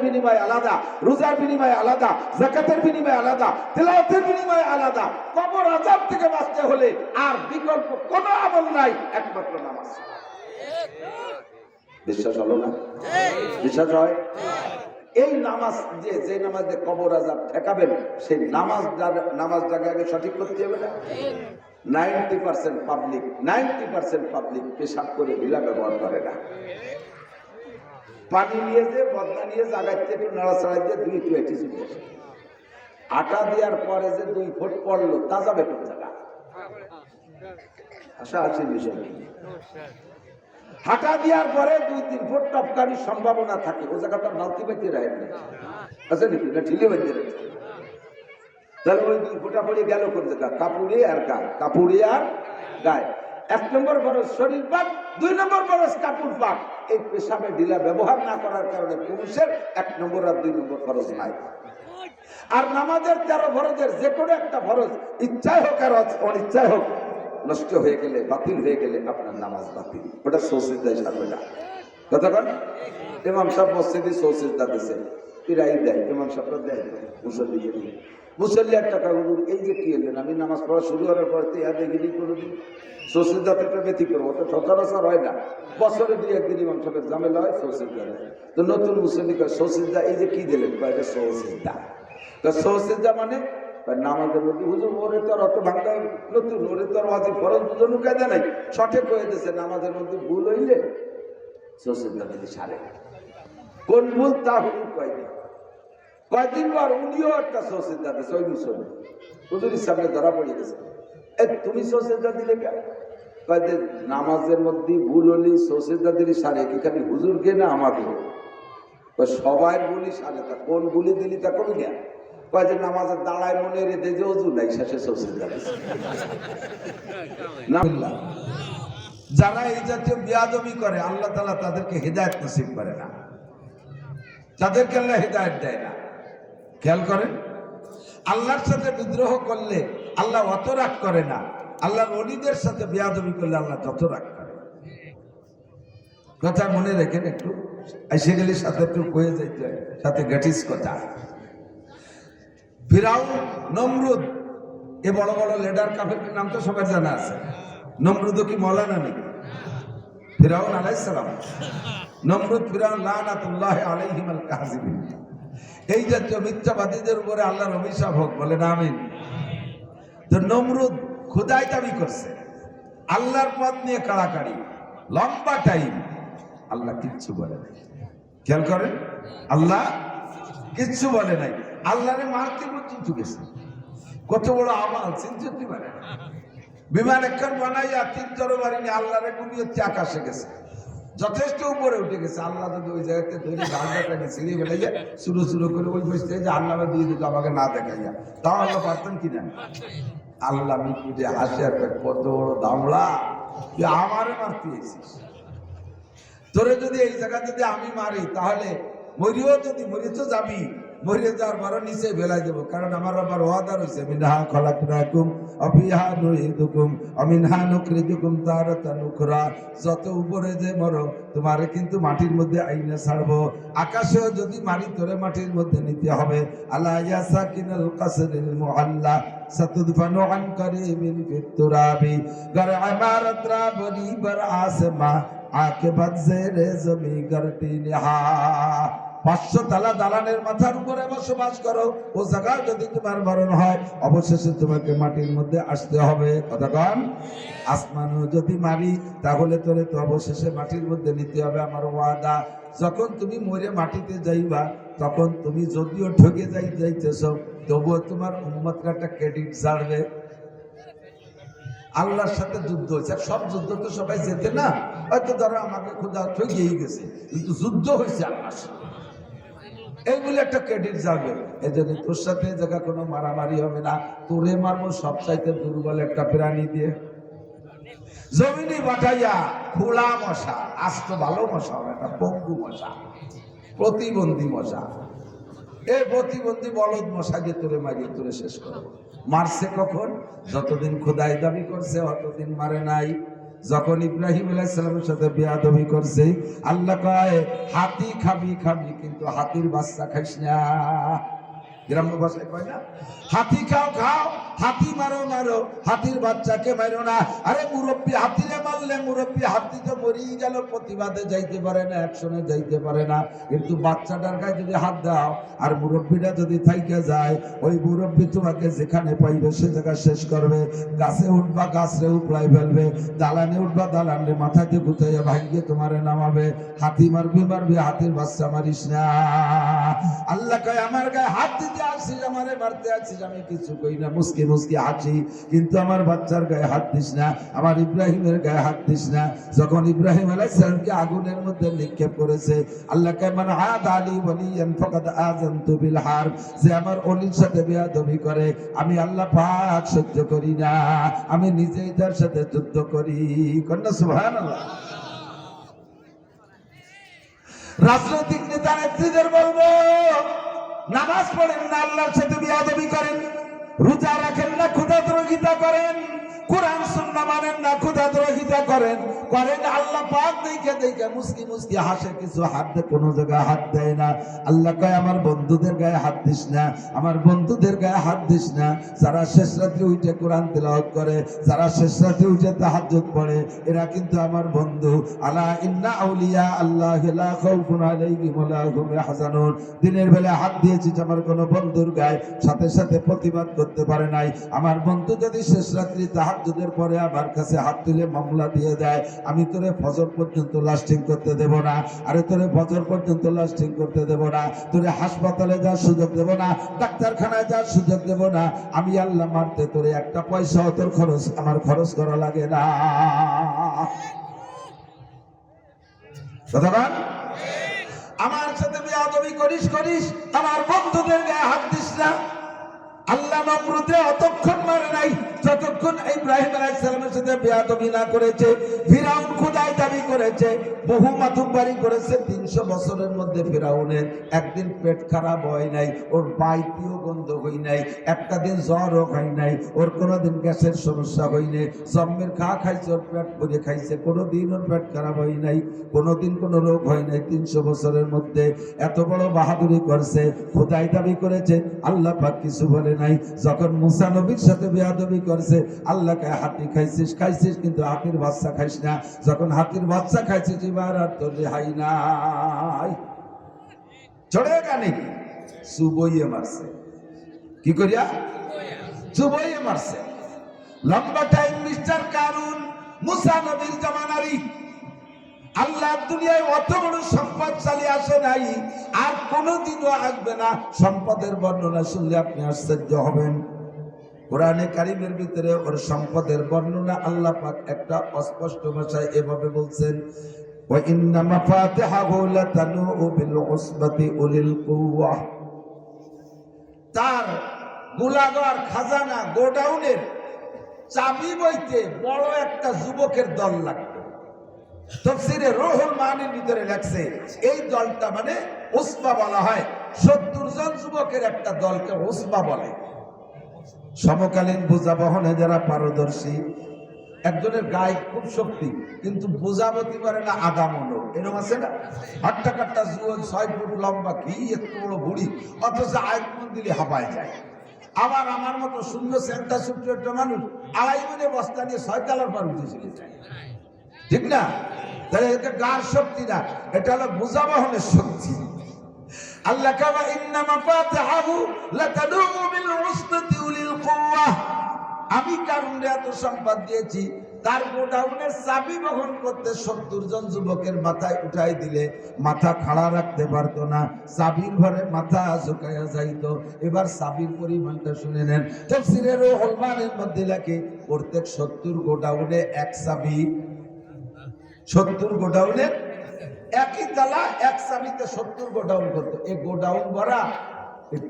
বিনিময়ে আলাদা, রোজার বিনিময়ে আলাদা, যাকাতের বিনিময়ে আলাদা, তিলাওয়াতের বিনিময়ে আলাদা। কবর আযাব থেকে বাঁচতে হলে আর বিকল্প কোনো আমল নাই, একমাত্র নামাজ। বিশ্বাস হলো না? বিশ্বাস হয়? এই নামাজ যে নামাজে কবর আযাব ঠেকাবেন, সেই নামাজ জায়গাকে সঠিক করতে হবে না? 90% পাবলিক পেশাব করে ঢিলা ব্যবহার করে না। পানি নিয়ে যে বদনা নিয়ে জায়গাতে একটু নাড়াচাড়া দিয়ে 2 টুয়েটি চলে আসে। আটা দেওয়ার পরে যে 2 ফুট পড়লো, তা যাবে কোন জায়গা? আশা আছে বিষয়। হাঁটা দেওয়ার পরে 2-3 ফুট টপকানির সম্ভাবনা থাকে, ও জায়গাটা নালতি বাইতে রাখেন না, আছে নাকি? না ঢিলে বাইতে রাখছে। তাহলে ওই 2 ফুটা পড়ে গেল কোন জায়গা? কাপড়ে আর গায়ে। 1 নম্বর ফরজ শরীর পাক, 2 নম্বর ফরজ কাপড় পাক। এই পেশাবে ঢিলা ব্যবহার না করার কারণে পুরুষের 1 নম্বর আর 2 নম্বর ফরজ নাই। আর নামাজের 13 ফরজের যে কোনো একটা ফরজ ইচ্ছায় হোক আর অনিচ্ছায় হোক নষ্ট হয়ে গেলে, বাতিল হয়ে গেলে আপনার নামাজ বাতিল। ওটা সৌসিজদায় সারবে না। কথা বল, ইমাম সাহেব মসজিদে সৌসিজদা দিছে, পিরাই দেয়, ইমাম সাহেবরা দেয় মুসল্লিকে দিয়ে। মুসল্লি একটা হুজুর এই যে কি এলেন, আমি নামাজ পড়া শুরু হওয়ার পর দেখিনি কোনোদিন সৌসিজদাতে একটা ব্যতিক্রম, ওটা সচরাচর হয় না। বছরে 2-1 দিন ইমাম সাহেবের ঝামেলা হয়, সৌসিজদা দেয়। তো নতুন মুসল্লি কয় সৌসিজদা এই যে কি দিলেন, এটা সৌসিজদা। সৌসিজদা মানে নামাজের মধ্যে হুজুর ওরে তো আর অত ভাঙা নতুন, ওরে তো আর ওয়াজিব ফরজ বুঝানো কায়দা নাই, সঠিক হয়ে গেছে। নামাজের মধ্যে ভুল হইলে সৌসিজদা দিলে সারে। কোন ভুল তা হুজুর কয়দিন পর উনিও একটা সৌসিজদা দিয়েছে, ওই মুসল্লি হুজুরের সামনে ধরা পড়ে গেছে। তুমি সৌসিজদা দিলে কেন? কয়দিন নামাজের মধ্যে ভুল হলি সৌসিজদা দিলি সারে, কি খালি হুজুরকে না আমাকে? সবাই বলি সারে, তা কোন গুলি দিলি তা কবি না? কয়েছে নামাজের দাঁড়ায় মনে রেখে যে অজু নাই, শেষে সৌসিজদা দিয়েছে। যারা এই জাতীয় বিয়াদবি করে আল্লাহ তাআলা তাদেরকে হেদায়েত নসিব করে না, তাদেরকে আল্লাহ হেদায়েত দেয় না। খেয়াল করেন, আল্লাহর সাথে বিদ্রোহ করলে আল্লাহ অত রাগ করে না, আল্লাহর ওলিদের সাথে বিয়াদবি করলে আল্লাহ তত রাগ করে। কথা মনে রেখেন, একটু এসে গেলে সাথে একটু কয়ে যাইতে হয়, সাথে গ্যাটিস কথা। ফিরাউন, নমরুদ, এ বড় বড় লিডার কাফের নাম তো সবার জানা আছে। নমরুদ কি মৌলানা নাকি? ফিরাউন আলাইহিস সালাম, নমরুদ, ফিরাউন লানাতুল্লাহি আলাইহিমাল কাযিবিন। এই জাতীয় মিথ্যাবাদীদের উপরে আল্লাহর অভিশাপ হোক, বলেন আমিন। তো নমরুদ খোদাই দাবি করছে, আল্লাহর পথ নিয়ে কাড়াকাড়ি, লম্বা টাইম, আল্লাহ কিচ্ছু বলে নাই। খেয়াল করেন, আল্লাহ কিচ্ছু বলে নাই। আল্লাহরে মারতে পর্যন্ত গেছে। কত বড় আমাল চিন্তা পারে। বিমান একখান বানাইয়া 3 তরবারি নিয়ে আল্লাহরে গুলিয়ে আকাশে গেছে, যথেষ্ট উপরে উঠে গেছে। আল্লাহ যদি ওই জায়গাতে ধরে গালটাকে ছিঁড়ে ফেলাইয়া শুরু করে ওই বসতে যে আল্লাহ দিয়ে দিত আমাকে না দেখাইয়া, তাও আল্লাহ পারতেন কিনা? আল্লাহ মিটে হাসে, একটা কত বড় দামড়া, তুই আমারে মারতে এসেছিস। তোরে যদি এই জায়গা যদি আমি মারি, তাহলে মরিও, যদি মরি তো যাবি, মরে যাওয়ার পর নিচে ফেলাই দেবো, কারণ আমার আবার ওয়াদা রয়েছে, মিনহা খলাকনাকুম ওয়া ফিহা নুঈদুকুম ওয়া মিনহা নুখরিজুকুম তারাতান উখরা। যত উপরে যে মরো, তোমারে কিন্তু মাটির মধ্যে আইনা ছাড়বো। আকাশেও যদি মারি, তোরে মাটির মধ্যে নিতে হবে। আলা ইয়া সাকিনাল কাসরিল মুআল্লা সাতুদফানু আন কারীমিন ফিত তুরাবি। গর ইমারত রা বনি বার আসমা আকিবাত জেরে জমি গরতি নিহা। 500 তালা দালানের মাথার উপরে বসবাস করো, ও জায়গায় যদি তোমার মরণ হয়, অবশেষে তোমাকে মাটির মধ্যে আসতে হবে। কথা কন, আসমানও যদি মারি, তাহলে তোরে তো অবশেষে মাটির মধ্যে নিতে হবে, আমার ওয়াদা। যখন তুমি মরে মাটিতে যাইবা, তখন তুমি যদিও ঠকে যাইতেছ, তবুও তোমার উম্মতরা একটা ক্রেডিট ছাড়বে। আল্লাহর সাথে যুদ্ধ হয়েছে, সব যুদ্ধ তো সবাই যেতে না, হয়তো ধরো আমাকে খোদা ঠকিয়েই গেছে, কিন্তু যুদ্ধ হয়েছে আল্লাহর সাথে, এইগুলো একটা ক্রেডিট যাবে। এই জন্য তোর সাথে জায়গা কোনো মারামারি হবে না, তোরে মারবো সবচাইতে দুর্বল একটা প্রাণী দিয়ে। জমিনে বাটাইয়া খোলা মশা, আস্ত ভালো মশা হবে, একটা পঙ্গু মশা, প্রতিবন্ধী মশা, এই প্রতিবন্ধী বলদ মশা দিয়ে তোরে মারিয়ে তোরে শেষ করবো। মারছে কখন? যতদিন খোদাই দাবি করছে অতদিন মারে নাই। যখন ইব্রাহিম আলাইহিস সালামের সাথে বেয়াদবি করছে, আল্লাহ কয় হাতি খাবি খাবি কিন্তু হাতির বাচ্চা খাইস না। গ্রাম্য ভাষায় কয় না, হাতি খাও খাও, হাতি মারো মারো, হাতির বাচ্চাকে মারো না। আরে মুরব্বী হাতিরে মারলে মুরব্বী হাতি তো মরেই গেল, প্রতিবাদে যাইতে পারে না, অ্যাকশনে যাইতে পারে না। কিন্তু বাচ্চাটার গায়ে যদি হাত দাও আর মুরব্বীটা যদি থাইকে যায়, ওই মুরব্বী তোমাকে যেখানে পাইবে সে জায়গা শেষ করবে। গাছে উঠবা গাছরে উপড়াই ফেলবে, দালানে উঠবা দালানে মাথাতে গুতাইয়া ভাঙ্গিয়ে তোমারে নামাবে। হাতি মারবি মারবি, হাতির বাচ্চা মারিস না। আল্লাহ কয় আমার গায়ে হাত দিতে আসছিস, আমারে মারতে আসছিস, আমি কিছু কই না, মুসকি মুসকি হাসি, কিন্তু আমার বাচ্চার গায়ে হাত দিস না, আমার ইব্রাহিমের গায়ে হাত দিস না। যখন ইব্রাহিম আলাইহিস সালামকে আগুনের মধ্যে নিক্ষেপ করেছে, আল্লাহ কয় মান আদ আলী ওয়ালিয়ান ফাকাদ আযানতু বিল হারব, যে আমার ওলির সাথে বেয়াদবি করে আমি আল্লাহ পাক সহ্য করি না, আমি নিজেই তার সাথে যুদ্ধ করি। কন্যা সুবহানাল্লাহ। রাজনৈতিক নেতা নেত্রীদের বলবো, নামাজ পড়েন না, আল্লাহর সাথে বিয়াদবি করেন, রোজা রাখেন না, ক্ষুধাদ্রোহিতা করেন, কোরআন সুন্নাহ মানেন না, ক্ষুধাদ্রোহিতা করেন, আল্লাহ পাক দেখে দেখে মুস্কি মুস্কি হাসে, কিছু হাত দিয়ে কোনো জায়গায় হাত দেয় না। আল্লাহ কয় আমার বন্ধুদের গায়ে হাত দিস না, আমার বন্ধুদের গায়ে হাত দিস না। যারা শেষ রাত্রে উঠে কোরআন তেলাওয়াত করে, যারা শেষ রাত্রে উঠে তাহাজ্জুদ পড়ে, এরা কিন্তু আমার বন্ধু। আলা ইন্না আউলিয়া আল্লাহ লা খাউফুন আলাইহিম ওয়া লা হুম ইয়াহজানুন। দিনের বেলা হাত দিয়েছি আমার কোনো বন্ধুর গায়ে, সাথে সাথে প্রতিবাদ করতে পারে নাই। আমার বন্ধু যদি শেষ রাত্রি তাহাজ্জুদের পরে আমার কাছে হাত তুলে মামলা দিয়ে দেয়, আমি তোরে ফজর পর্যন্ত লাস্টিং করতে দেব না। আরে তোরে ফজর পর্যন্ত লাস্টিং করতে দেব না, তোরে হাসপাতালে যাওয়ার সুযোগ দেব না, ডাক্তারখানায় যাওয়ার সুযোগ দেব না। আমি আল্লাহ মারতে তোরে একটা পয়সা তোর খরচ আমার খরচ করা লাগে না। কথাবান আমার সাথে বেয়াদবি করিস করিস, আমার বন্ধুদের গায়ে হাত দিস না। আল্লাহ নমরুদে অতক্ষণ মারে নাই যতক্ষণ ইব্রাহিম আলাইহিস সালামের সাথে বেয়াদবি না করেছে। ফিরাউন খোদাই দাবি করেছে, বহু মাতুব্বারি করেছে। 300 বছরের মধ্যে ফিরাউনের একদিন পেট খারাপ হয় নাই, ওর বাইতিও গন্ধ হই নাই, একটা দিন জ্বরও হয় নাই, ওর কোনোদিন গ্যাসের সমস্যা হয় নাই, জম্মের খাইছে, ওর পেট ভরে খাইছে, কোনোদিন ওর পেট খারাপ হয় নাই, কোনোদিন কোনো রোগ হয় নাই। 300 বছরের মধ্যে এত বড় বাহাদুরি করছে, খোদাই দাবি করেছে, আল্লাহ পাক কিছু বলে নাই। যখন মুসা নবীর সাথে বেয়াদবি করছে, আল্লাহকে হাতি খাইছিস খাইছিস কিন্তু হাতির বাচ্চা খাইস না। যখন হাতির বাচ্চা খাইছিস এবার আর তোর রেহাই নাই। চড়ে গানে চুবইয়ে মারছে, কি করিয়া চুবইয়ে মারছে। লম্বা টাইম মিস্টার কারুন মুসা নবীর জামানারই। আল্লাহ দুনিয়ায় অত বড় সম্পদ চালিয়ে আসে নাই, আর কোনোদিনও আসবে না। সম্পদের বর্ণনা শুনলে আপনি আশ্চর্য হবেন। কোরআনে কারীমের ভিতরে ওর সম্পদের বর্ণনা আল্লাহ পাক একটা অস্পষ্ট ভাষায় এভাবে বলছেন, ওয়া ইন্না মাফাতিহাহু লাতানু বিল উসবাতি উলিল কুওয়া। তার গোলাগার খাজানা গোডাউনের চাবি বইতে বড় একটা যুবকের দল লাগবে। তাফসীরে রুহুল মানির ভিতরে লেখছে এই দলটা মানে উসবা বলা হয়, 70 জন যুবকের একটা দলকে উসবা বলে। সমকালীন বোঝা বহনে যারা পারদর্শী, একজনের গায়ে খুব শক্তি কিন্তু বোঝা বলতে পারে না, আদামনো এরকম আছে না, হাট্টা কাট্টা জুয়ান 6 ফুট লম্বা, কি এত বড় বুড়ি, অথচ আয়মন দিলে হাঁপায় যায়। আবার আমার মতো শূন্য সেন্টা ছোট্ট একটা মানুষ 2.5 মনে বস্তা নিয়ে 6 তলার পার উঠে চলে যায়, ঠিক না? তাহলে এটা গার শক্তি না, এটা হলো বোঝা বহনের শক্তি। আল্লাহ কাবা ইন্না মাফাতিহাহু লাতানু বিল উসবাতি উলিল কুওয়া। আমি কারুনরে এত সম্পদ দিয়েছি, তার গোডাউনের চাবি বহন করতে 70 জন যুবকের মাথায় উঠাই দিলে মাথা খাড়া রাখতে পারতো না, চাবির ঘরে মাথা ঝুঁকাইয়া যাইতো। এবার চাবির পরিমাণটা শুনে নেন। তাফসীরে রুহুল মানির মধ্যে লেখে প্রত্যেক 70 গোডাউনে এক চাবি, 70 গোডাউনের একই তালা, এক চাবিতে 70 গোডাউন করতো। এই গোডাউন ভরা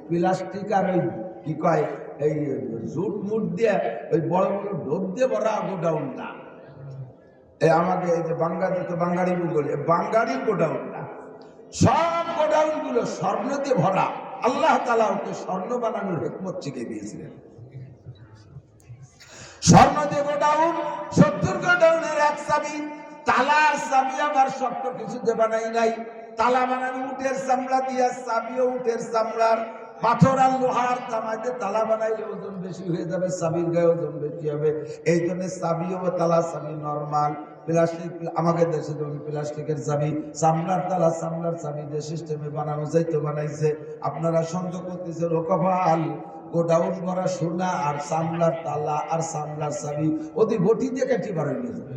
প্লাস্টিক আর ওই কি কয় এই জুট মুট দিয়ে ওই বড় বড় ঢোপ দিয়ে ভরা গোডাউন না। এই আমাকে এই যে বাঙ্গালিতে বাঙ্গালি বলে বাঙ্গালির গোডাউন না, সব গোডাউন গুলো স্বর্ণ দিয়ে ভরা। আল্লাহ তাআলা ওকে স্বর্ণ বানানোর হিকমত শিখিয়ে দিয়েছিলেন। স্বর্ণ দিয়ে গোডাউন, 70 গোডাউনের এক চাবি, তালার চাবি আবার শক্ত কিছু দিয়ে বানাই নাই, তালা বানানো উটের চামড়া দিয়া, চাবিও উটের চামড়ার, পাথর আর লোহার তামাইতে তালা বানাইলে ওজন বেশি হয়ে যাবে, চাবির গায়ে ওজন বেশি হবে। এই জন্য চাবিও তালা চাবি নরমাল, প্লাস্টিক আমাদের দেশে যেমন প্লাস্টিকের চাবি, চামড়ার তালা চামড়ার চাবি যে সিস্টেমে বানানো যাইতো বানাইছে। আপনারা সন্দেহ করতেছে রোকফাল গোডাউন করা সোনা আর চামড়ার তালা আর চামড়ার চাবি ওদি বটি দিয়ে কাটি বাড়াই নিয়ে যাবে,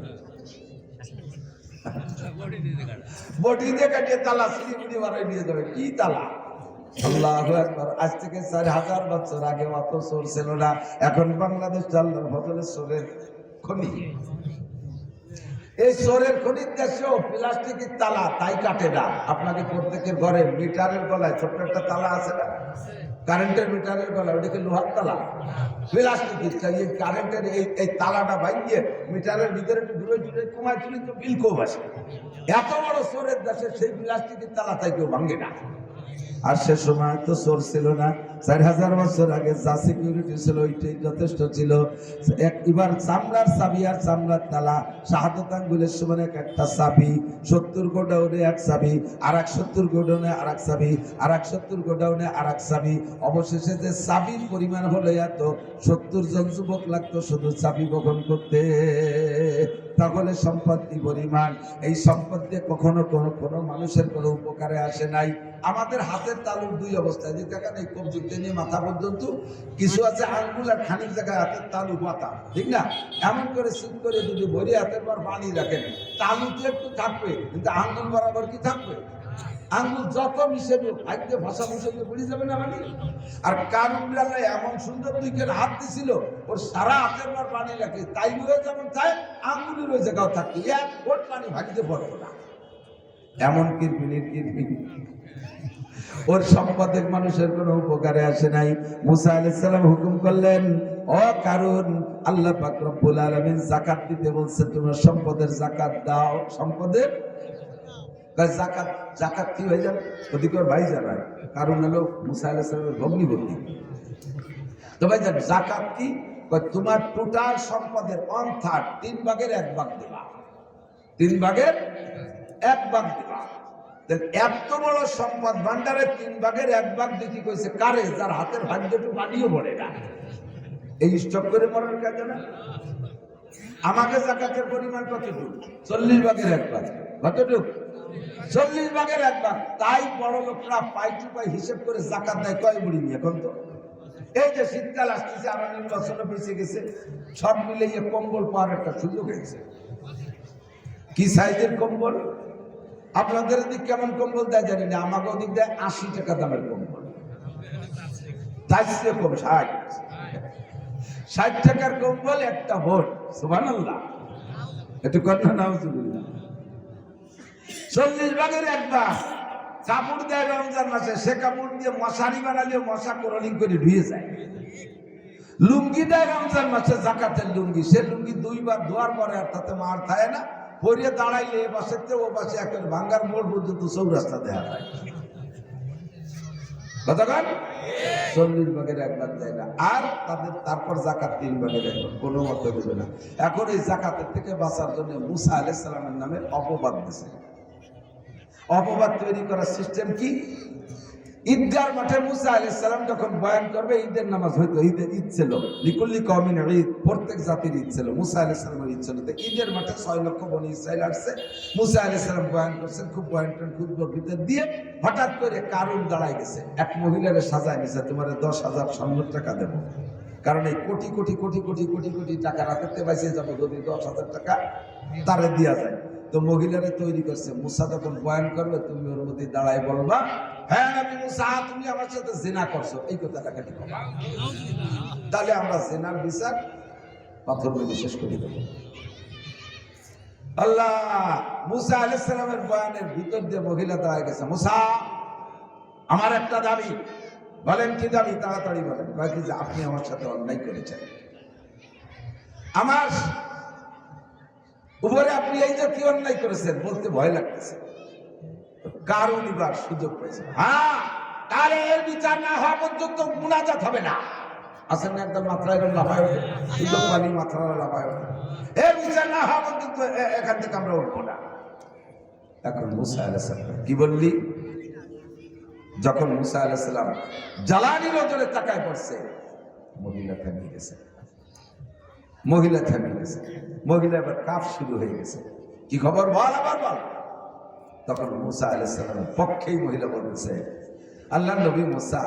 বটি দিয়ে কাটিয়ে তালা সিলিগুড়ি বাড়াই নিয়ে যাবে। কি তালা? আল্লাহু আকবার। আজ থেকে 4000 বছর আগে অত চোর ছিল না, এখন বাংলাদেশ আল্লাহর ফজলে চোরের খনি। এই চোরের খনির দেশেও প্লাস্টিকের তালা তাই কাটে না। আপনাকে প্রত্যেকের ঘরে মিটারের গলায় ছোট্ট একটা তালা আছে না, কারেন্টের মিটারের গলায়, ওটাকে লোহার তালা, প্লাস্টিকের। এই কারেন্টের এই তালাটা ভাঙিয়ে মিটারের ভিতরে একটু ঘুরে ঘুরে কমায় তুলি তো বিল কম আসে। এত বড় চোরের দেশে সেই প্লাস্টিকের তালা তাই কেউ ভাঙে না। আর সে সময় তো চোর ছিল না, 4000 বছর আগে যা সিকিউরিটি ছিল ওইটাই যথেষ্ট ছিল। এবার চামড়ার চাবি আর চামড়ার তালা, শাহাদাত আঙ্গুলের সমান একটা চাবি, 70 গোডাউনে এক চাবি, আর 70 গোডাউনে আর এক চাবি, আর 70 গোডাউনে আর এক চাবি। অবশেষে যে চাবির পরিমাণ হলো এত, 70 জন যুবক লাগতো শুধু চাবি বহন করতে। তাহলে সম্পত্তি পরিমাণ, এই সম্পত্তি কখনো কোনো মানুষের কোনো উপকারে আসে নাই। আমাদের হাতের তালুর দুই অবস্থায়, যে দেখেন এই কবজি টেনে মাথা পর্যন্ত, কিছু আছে আঙ্গুল আর খানিক জায়গায় হাতের তালু পাতা, ঠিক না? এমন করে সিট করে যদি ভরে হাতের পর পানি রাখেন, তালুতে একটু থাকবে কিন্তু আঙ্গুল বরাবর কি থাকবে? আঙ্গুল যত মিশাবে ভাগ্যে ভাষা মিশাবে পড়ে যাবে না পানি। আর কারুন বেলায় এমন সুন্দর দিকের হাত দিছিল, ওর সারা হাতের পর পানি রাখে, তাই হয়ে যেমন চায় আঙ্গুলের ওই জায়গাও থাকতো, এক ওর পানি ভাগিতে পড়তো না। এমন কিরপিনির কিরপিনি, ওর সম্পদের মানুষের কোনো উপকারে আসে নাই। মুসা আলাইহিস সালাম হুকুম করলেন, ও কারুন, আল্লাহ পাক রব্বুল আলামিন যাকাত দিতে বলছে, তোমার সম্পদের যাকাত দাও। সম্পদের যাকাত, যাকাত কি হয়ে যাবে? ওদিকে ওর ভাই জানায়, কারণ হলো মুসা আলাইহিস সালামের ভগ্নিপতি। তো ভাই জান, যাকাত কি? তোমার টোটাল সম্পদের 1/3, 3 ভাগের 1 ভাগ দেবা, 3 ভাগের 1 ভাগ দেবা। এত বড় সম্পদ ভান্ডারে 3 ভাগের 1 ভাগ দিতে কইছে কারে? যার হাতের ভাগ্যটু বানিয়ে পড়ে না, এই স্টক করে মরার কাজে না। আমাকে যাকাতের পরিমাণ কতটুকু? 40 ভাগের 1 ভাগ। কতটুকু? 40 ভাগের 1 ভাগ। তাই বড় লোকরা পাই টু পাই হিসেব করে যাকাত দেয় কয় বুড়ি নিয়ে। এখন তো এই যে শীতকাল আসতেছে, আরো নির্বাচনে বেঁচে গেছে, সব মিলে কম্বল পাওয়ার একটা সুযোগ হয়েছে। কি সাইজের কম্বল? আপনাদের দিক কেমন কম্বল দেয় জানি না, আমাকে ওদিক দেয় 80 টাকা দামের কম্বল, তার চেয়ে কম 60 টাকার কম্বল একটা ভোট। সুবহানাল্লাহ, একটু কথা নাউজুবিল্লাহ। 40 ভাগের 1 ভাগ কাপড় দেয় রমজান মাসে, সে কাপড় দিয়ে মশারি বানালেও মশা ক্রলিং করে ধুয়ে যায়। লুঙ্গি দেয় রমজান মাসে, যাকাতের লুঙ্গি, সে লুঙ্গি 2 বার ধোয়ার পরে আর তাতে মার থাকে না, পরিয়ে দাঁড়াইলে এ পাশে ও পাশে একের ভাঙ্গার মোড় পর্যন্ত চৌরাস্তা দেওয়া যায়। কতক্ষণ? 40 ভাগের 1 ভাগ দেয় না। আর তাদের তারপর যাকাত 3 ভাগের 1 ভাগ, কোনো মতে দেবে না। এখন এই যাকাতের থেকে বাঁচার জন্য মুসা আলাইহিস সালামের নামে অপবাদ দিয়েছে। অপবাদ তৈরি করার সিস্টেম কি? ঈদগার মাঠে মুসা আলাইহিস সালাম যখন বয়ান করবে, ঈদের নামাজ হইতো, ঈদের ঈদ ছিল, লিকুল্লি কওমিন ঈদ, প্রত্যেক জাতির ঈদ ছিল, মুসা আলাইহিস সালামের ঈদ ছিল। তো ঈদের মাঠে 6 লক্ষ বনি ইসরাইল আসছে, মুসা আলাইহিস সালাম বয়ান করছেন, খুব বয়ান খুতবার ভিতর দিয়ে হঠাৎ করে কারুন দাঁড়ায় গেছে, এক মহিলারে সাজায় নিছে, তোমার 10,000 স্বর্ণ টাকা দেবো, কারণ এই কোটি কোটি কোটি কোটি কোটি কোটি টাকা রাখতে পাইছে যাবে, যদি 10,000 টাকা তারে দেওয়া যায়। তো মহিলারে তৈরি করছে, মুসা যখন বয়ান করবে তুমি ওর মধ্যে দাঁড়ায় বলবা, হ্যাঁ নবী মুসা, তুমি আমার সাথে জিনা করছো, এই কথাটা কাটি কবা, তাহলে আমরা জিনার বিচার পাথর মেরে শেষ করে দেব। আল্লাহ মুসা আলাইহিস সালামের বয়ানের ভিতর দিয়ে মহিলা দাঁড়ায় গেছে, মুসা আমার একটা দাবি। বলেন কি দাবি? তাড়াতাড়ি বলেন। কয় কি? যে আপনি আমার সাথে অন্যায় করেছেন, আমার উপরে আপনি এই যে কি অন্যায় করেছেন বলতে ভয় লাগতেছে। কারণ এবার সুযোগ পেয়েছে, হ্যাঁ তাহলে এর বিচার না হওয়া পর্যন্ত মুনাজাত হবে না। আসেন না একদম মাত্রায় লাফায় ওঠে, কিন্তু পানি মাত্রা লাফায় ওঠে। বিচার না হওয়া পর্যন্ত এখান থেকে আমরা উঠবো না। এখন মুসা আলাইহিস সালাম কি বললি? যখন মুসা আলাইহিস সালাম জ্বালানি নজরে তাকায় পড়ছে, মহিলা থেমে গেছে। মহিলা থেমে গেছে, মহিলা এবার কাফ শুরু হয়ে গেছে। কি খবর বল, আবার বল। তখন মুসা আলাইহিস সালামের পক্ষেই মহিলা বলতেছে, আল্লাহ নবী মুসা,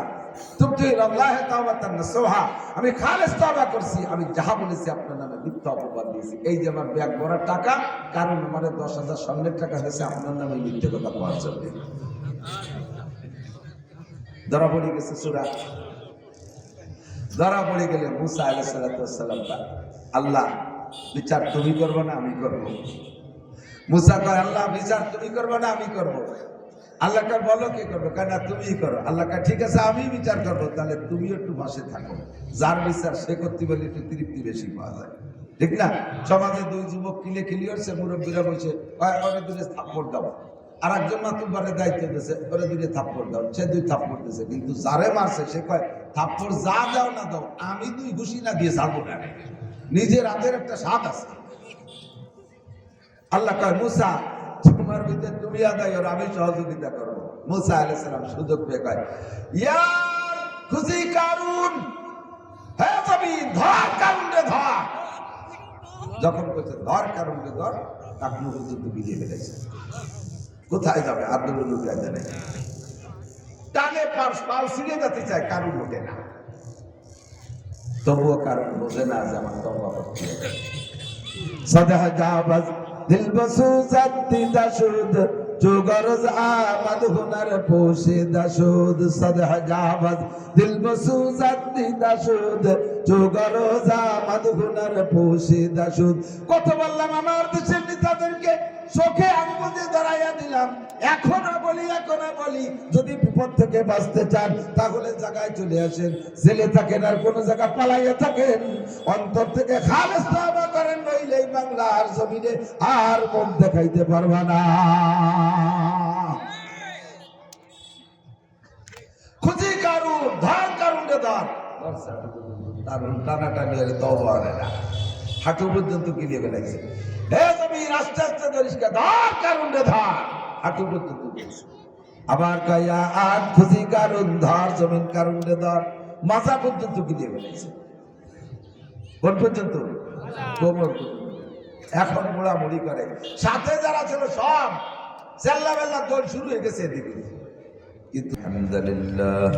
আমি খালেস তওবা করছি, আমি যাহা বলেছি আপনার নামে মিথ্যা অপবাদ দিয়েছি। এই যে আমার ব্যাগ ভরা টাকা, কারণ আমার 10,000 স্বর্ণের টাকা দিয়েছে আপনার নামে মিথ্যে কথা বলার জন্য। ধরা পড়ে গেছে সূরা। ধরা পড়ে গেলে মুসা আলাইহিস সালাম, আল্লাহ বিচার তুমি করবে না আমি করব। মুসা কয়, আল্লাহ বিচার তুমি করবে না আমি করব। আল্লাহ কা বলো কি করবো? কেন তুমি করো। আল্লাহ কা ঠিক আছে আমি বিচার করবো, তাহলে তুমি একটু পাশে থাকো। যার বিচার সে করতে বলে একটু তৃপ্তি বেশি পাওয়া যায়, ঠিক না? সমাজে দুই যুবক কিলে হচ্ছে, মুরব্বীরা বলছে ওরে দূরে থাপ্পড় দাও, আর একজন মাতুব্বারে দায়িত্ব দিয়েছে ওরে দূরে থাপ্পড় দাও, সে 2 থাপ্পড় দিয়েছে। কিন্তু যারে মারছে সে কয় থাপ্পড় যা দাও না দাও, আমি 2 ঘুষি না দিয়ে ছাড়বো না। নিজের হাতের একটা স্বাদ আছে। আল্লাহ কয়, মুসা তোমার ভিতরে তুমি আদায় করো, আমি সহযোগিতা করবো। মুসা আলাইহিস সালাম সুযোগ পেয়ে কয়, ইয়া খুশি কারুন, হে জমিন ধর কারুনকে ধর। যখন কইছে ধর কারুনকে ধর, টাকনু পর্যন্ত বিলিয়ে ফেলেছে। কোথায় যাবে? আব্দুল লুকিয়ে যায় নাই, টানে পাল ছিঁড়ে যেতে চায়, কারুন ওঠে না। তবুও কারণ বোঝে না যে আমার তওবা করতে হবে। সদা জাবাজ দিল বসু জাতি দাসুদ চোগরজ আমাদ হুনার পোশে দাসুদ। সদা জাবাজ দিল বসু জাতি দাসুদ চোগরজ আমাদ হুনার পোশে দাসুদ। কত বললাম আমার দেশের নেতাদেরকে, চোখে আঙ্গুল দিয়ে ধরাইয়া দিলাম। এখনো বলি যদি বিপদ থেকে বাঁচতে চান তাহলে জায়গায় চলে আসেন। জেলে থাকেন আর কোন জায়গা পালাইয়া থাকেন, অন্তর থেকে খালেস তওবা করেন, নইলে এই বাংলার জমিনে আর মুখ দেখাইতে পারবা না। খুঁজি কারুন, ধর কারুনকে ধর। টানাটানি আর তওবা হয় না, হাঁটু পর্যন্ত গিলিয়ে ফেলাইছে। হে জমিন আস্তে আস্তে ধরিসকে, ধর কারুনকে ধর, হাঁটু পর্যন্ত গিয়েছে। আবার কায়া আর খুশি কারুন ধর, জমিন কারুনকে ধর, মাথা পর্যন্ত গিলিয়ে ফেলাইছে। কোন পর্যন্ত? কোমর পর্যন্ত। এখন মোড়ামুড়ি করে, সাথে যারা ছিল সব চেল্লা বেল্লা দৌড় শুরু হয়ে গেছে এদিকে। কিন্তু আলহামদুলিল্লাহ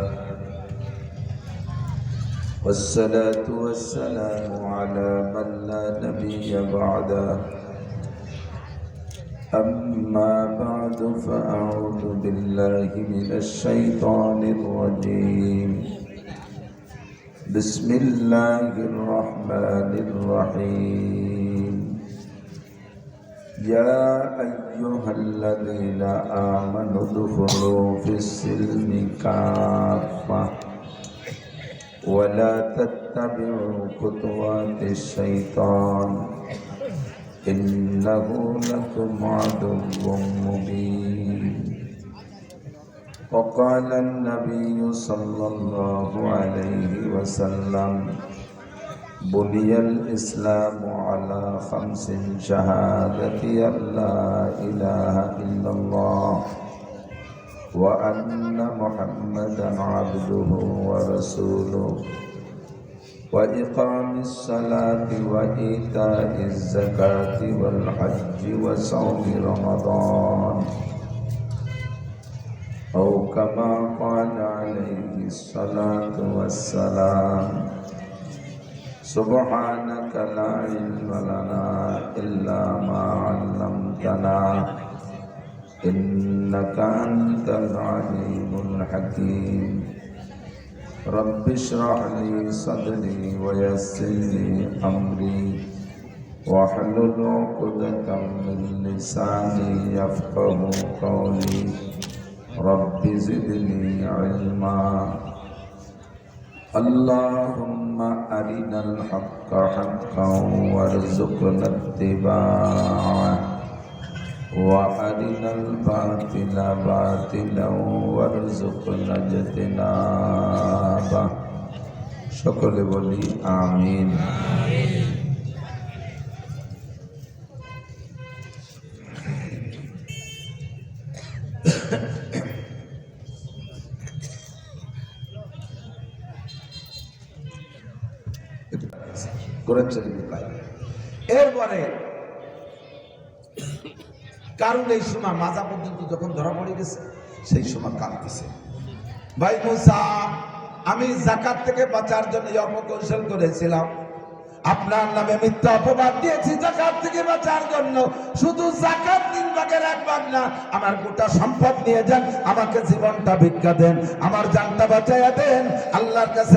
والصلاة والسلام على من لا نبي بعده أما بعد فأعوذ بالله من الشيطان الرجيم بسم الله الرحمن الرحيم يا أيها الذين آمنوا ادخلوا في السلم كافة ولا تتبعوا خطوات الشيطان إنه لكم عدو مبين وقال النبي صلى الله عليه وسلم بني الإسلام على 5 شهادة أن لا إله إلا الله وأن محمدا عبده ورسوله وإقام الصلاة وإيتاء الزكاة والحج وصوم رمضان أو كما قال عليه الصلاة والسلام سبحانك لا علم لنا إلا ما علمتنا إنك أنت العليم الحكيم رب اشرح لي صدري ويسر لي أمري واحلل عقدة من لساني يفقه قولي رب زدني علما اللهم أرنا الحق حقا وارزقنا اتباعه وأرنا الباطل باطلا وارزقنا اجتنابه সকলে বলি আমিন। এরপরে কারণ এই সময় মাজা পর্যন্ত যখন ধরা পড়ে গেছে সেই সময় কাঁদতেছে, ভাই মুসা আমি যাকাত থেকে বাঁচার জন্য অপকৌশল করেছিলাম, আপনার নামে মিথ্যা অপবাদ দিয়েছি যাকাত থেকে বাঁচার জন্য। শুধু যাকাত 3 ভাগের 1 ভাগ না, আমার গোটা সম্পদ নিয়ে যান, আমাকে জীবনটা ভিক্ষা দেন, আমার জানটা বাঁচাইয়া দেন। আল্লাহর কাছে